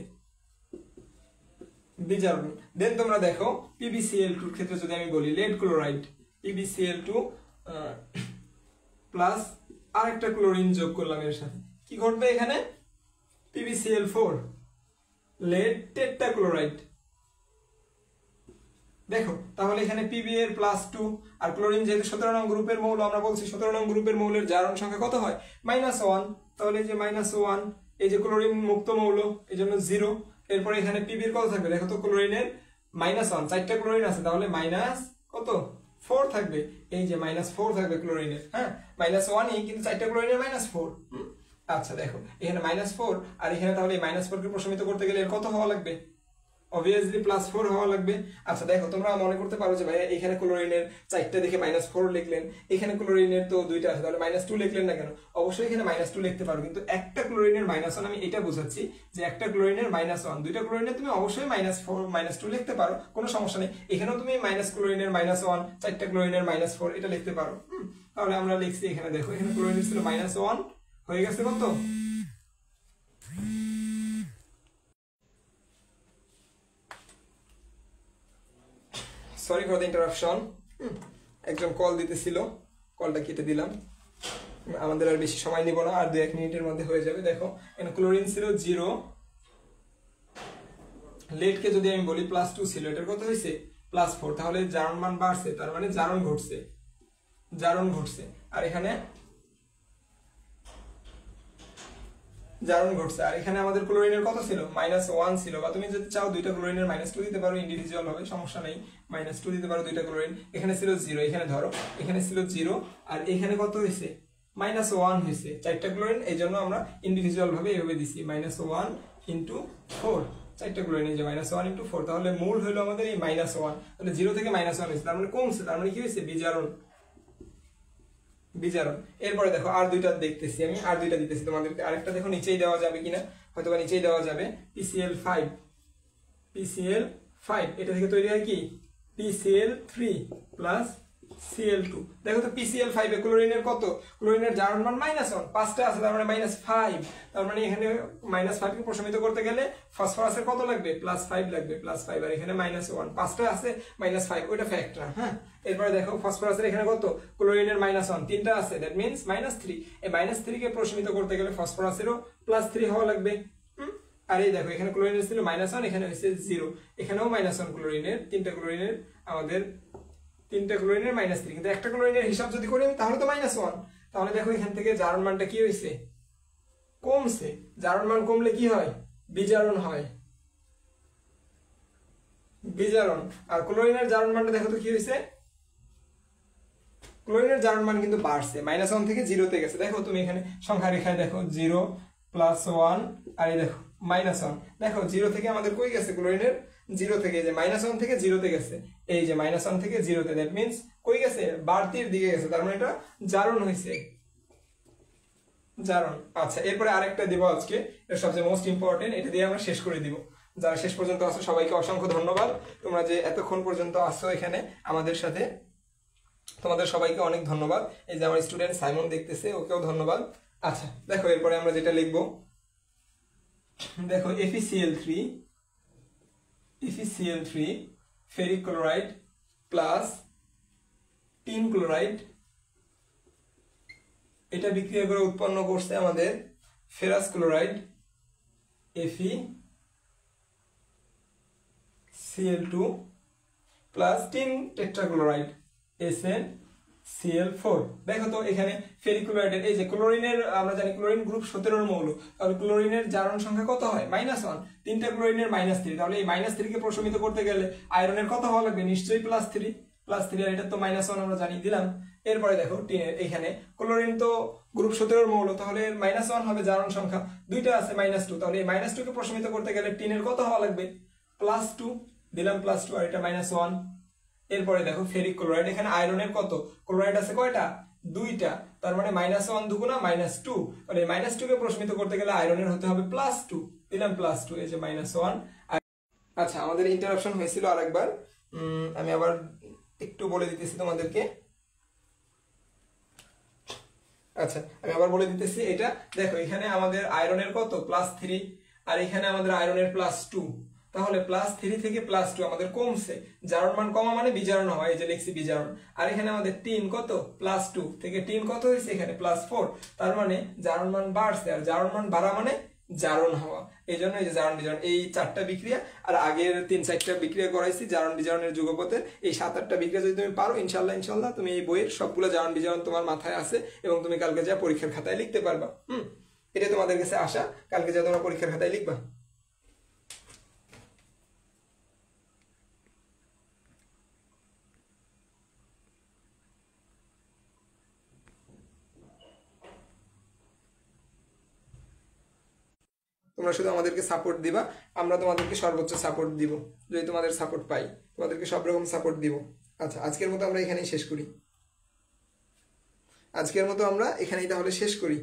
বিজারণ। দেন তোমরা দেখো PbCl2 এর ক্ষেত্রে যদি আমি বলি লেড ক্লোরাইড, PbCl2 প্লাস আরেকটা ক্লোরিন যোগ করলাম এর সাথে, কি ঘটবে এখানে? PbCl4 lead tetrachloride. দেখো তাহলে এখানে Pb এর +2 আর ক্লোরিন যেহেতু 17 নং গ্রুপের মৌল, আমরা বলছি 17 নং গ্রুপের মৌলের জারণ সংখ্যা কত হয়? -1। তাহলে এই যে -1, এই যে ক্লোরিন মুক্ত মৌল, এজন্য 0। এরপরে এখানে Pb এর কত থাকবে? দেখো তো ক্লোরিনের -1, 4টা ক্লোরিন আছে, তাহলে কত? 4 থাকবে। এই যে -4 থাকবে ক্লোরিনের, হ্যাঁ -1ই, কিন্তু 4টা ক্লোরিনের -4। আচ্ছা দেখো এখানে -4 আর এখানে, তাহলে -4 কে প্রশমিত করতে গেলে এর কত হওয়া লাগবে? obviously +4 হওয়া লাগবে। আচ্ছা দেখো তোমরা মনে করতে পারো যে ভাই এখানে ক্লোরিনের 4টা দেখে -4 লিখলেন, এখানে ক্লোরিনের তো 2টা আছে, তাহলে -2 লিখলেন না কেন? অবশ্যই এখানে -2 লিখতে পারো, কিন্তু একটা ক্লোরিনের -1, আমি এটা বোঝাচ্ছি যে একটা ক্লোরিনের -1, দুইটা ক্লোরিনের তুমি অবশ্যই -4 -2 লিখতে পারো, কোনো সমস্যা নেই। এখানেও তুমি ক্লোরিনের -1, 4টা ক্লোরিনের -4 এটা লিখতে পারো। তাহলে আমরা লিখছি এখানে, দেখো এখানে ক্লোরিনের ছিল -1, হয়ে গেছে কত? সরি ফর দ্য ইন্টারাপশন, একজন কল দিতেছিল, কলটা কেটে দিলাম। আমাদের আর বেশি সময় নিব না, আর 2-1 মিনিটের মধ্যে হয়ে যাবে। দেখো এখানে ক্লোরিন ছিল 0, লেডকে যদি আমি বলি +2 ছিল, এটার কত হয়েছে? +4, তাহলে জারণ মান বাড়ছে, তার মানে জারণ ঘটছে, জারণ ঘটছে। আর এখানে জারণ ঘটছে। আর এখানে আমাদের ক্লোরিনের কত ছিল? -1 ছিল, বা তুমি যদি চাও দুইটা ক্লোরিনের -2 দিতে পারো, ইন্ডিভিজুয়াল হবে, সমস্যা নেই, -2 দিতে পারো দুইটা ক্লোরিন। এখানে ছিল 0, এখানে ধরো এখানে ছিল 0, আর এখানে কত হয়েছে? -1 হয়েছে, 4টা ক্লোরিন, এই জন্য আমরা ইন্ডিভিজুয়াল ভাবে এভাবে দিছি, -1 × 4, 4টা ক্লোরিন, এই যে -1 × 4, তাহলে মূল হলো আমাদের এই -1, তাহলে 0 থেকে -1 হয়েছে, তার মানে কমছে, তার মানে কি হয়েছে? বিজারণ, বিজারণ। এরপরে দেখো আর দুইটা দেখতেছি আমি, আর দুইটা দিতেছি তোমাদেরকে, আরেকটা দেখো নিচেই দেওয়া যাবে কিনা, হয়তো বা নিচেই দেওয়া যাবে। PCl5, PCl5 এটা থেকে তৈরি হয় কি? PCl3 plus Cl2। দেখো তো PCl5 এ ক্লোরিনের কত? ক্লোরিনের জারণ মান -1, 5টা আছে, তার মানে -5, তার মানে এখানে -5 কে প্রশমিত করতে গেলে ফসফরাসের কত লাগবে? +5 লাগবে, +5, আর এখানে -1, 5টা আছে, -5, ওইটা ফ্যাক্টর। হ্যাঁ, এরপরে দেখো ফসফরাসের এখানে কত? ক্লোরিনের -1, 3টা আছে, দ্যাট মিন্স -3। এই -3 কে প্রশমিত করতে গেলে ফসফরাসেরও +3 হওয়া লাগবে। আর এই দেখো এখানে ক্লোরিনের ছিল -1, এখানে হয়েছে 0, এখানেও -1 ক্লোরিনের, 3টা ক্লোরিনের, আমাদের 3টা ক্লোরিনের -3, কিন্তু একটা ক্লোরিনের হিসাব যদি করি আমি, তাহলে তো -1। তাহলে দেখো এখান থেকে জারণ মানটা কি হয়েছে? কমছে। জারণ মান কমলে কি হয়? বিজারণ হয়, বিজারণ। আর ক্লোরিনের জারণ মানটা দেখো তো কি হয়েছে? ক্লোরিনের জারণ মান কিন্তু বাড়ছে, -1 থেকে 0-তে গেছে। দেখো তুমি এখানে সংখ্যা রেখায় দেখো 0 +1, আর এই দেখো -1, দেখো 0 থেকে আমাদের কই গেছে? ক্লোরিনের 0 থেকে, যে -1 থেকে 0-তে গেছে, এই যে -1 থেকে 0-তে, দ্যাট মিন্স কই গেছে? বাড়তির দিকে গেছে, তার মানে এটা জারণ হয়েছে, জারণ। আচ্ছা এরপরে আরেকটা দিব আজকে, এটা সবচেয়ে মোস্ট ইম্পর্টেন্ট, এটা দিয়ে আমরা শেষ করে দিব। যারা শেষ পর্যন্ত আসো সবাইকে অসংখ্য ধন্যবাদ, তোমরা যে এতক্ষণ পর্যন্ত আসছো এখানে আমাদের সাথে, তোমাদের সবাইকে অনেক ধন্যবাদ। এই যে আমার স্টুডেন্ট সাইমন দেখতেছে, ওকেও ধন্যবাদ। আচ্ছা দেখো এরপরে আমরা যেটা লিখবো, দেখো FeCl3 ferric chloride plus tin chloride, এটা বিক্রিয়া করে উৎপন্ন করছে আমাদের ferrous chloride, FeCl2 plus tin tetrachloride, SN Cl4। দেখো তো এখানে ফেরিক্লোরাইডের এই যে ক্লোরিনের, আমরা জানি ক্লোরিন গ্রুপ 17 মৌল, তাহলে ক্লোরিনের জারণ সংখ্যা কত হয় -1, তিনটা ক্লোরিনের -3, তাহলে এই -3 কে প্রশমিত করতে গেলে আয়রনের কত হওয়া লাগবে, নিশ্চয়ই +3, আর এটা তো -1 আমরা জানি দিলাম। এরপরে দেখো এখানে ক্লোরিন তো গ্রুপ 17 মৌল, তাহলে -1 হবে জারণ সংখ্যা, দুইটা আছে -2, তাহলে এই -2 কে প্রশমিত করতে গেলে টিনের কত হওয়া লাগবে, +2, দিলাম +2, আর এটা -1। এরপরে দেখো ফেরিক ক্লোরাইড, এখানে আয়রনের কত, ক্লোরাইড আছে কয়টা, দুইটা, তার মানে -1 দুগুণা -2, তাহলে -2 কে প্রশমিত করতে গেলে আয়রনের হতে হবে +2, দিলাম +2, এই যে -1। আচ্ছা, আমাদের ইন্টারাপশন হয়েছিল আরেকবার, আমি আবার একটু বলে দিতেছি তোমাদেরকে। আচ্ছা, আমি আবার বলে দিতেছি, এটা দেখো এখানে আমাদের আয়রনের কত +3, আর এখানে আমাদের আয়রনের +2, তাহলে +3 থেকে +2 আমাদের কমছে, জারণ মান কমা মানে বিজারণ হয়, এই যে লিখছি বিজারণ। আর এখানে আমাদের টিন কত, +2 থেকে টিন কত হয়েছে, এখানে +4, তার মানে জারণ মান বাড়ছে, আর জারণ মান বাড়া মানে জারণ হওয়া, এই জন্য এই যে জারণ বিজারণ, এই 4টা বিক্রিয়া, আর আগের 3-4টা বিক্রিয়া করাইছি জারণ বিজারণের যুগপথের, এই 7-8টা বিক্রিয়া যদি তুমি পারো, ইনশাল্লাহ তুমি এই বইয়ের সবগুলো জারণ বিজারণ তোমার মাথায় আছে, এবং তুমি কালকে যা পরীক্ষার খাতায় লিখতে পারবা। এটা তোমাদের কাছে আশা, কালকে যা তোমরা পরীক্ষার খাতায় লিখবা। তোমরা শুধু আমাদেরকে সাপোর্ট দিবা, আমরা তোমাদেরকে সর্বোচ্চ সাপোর্ট দিব, যদি তোমাদের সাপোর্ট পাই তোমাদেরকে সব রকম সাপোর্ট দিব। আচ্ছা, আজকের মতো আমরা এখানেই শেষ করি, তাহলে শেষ করি।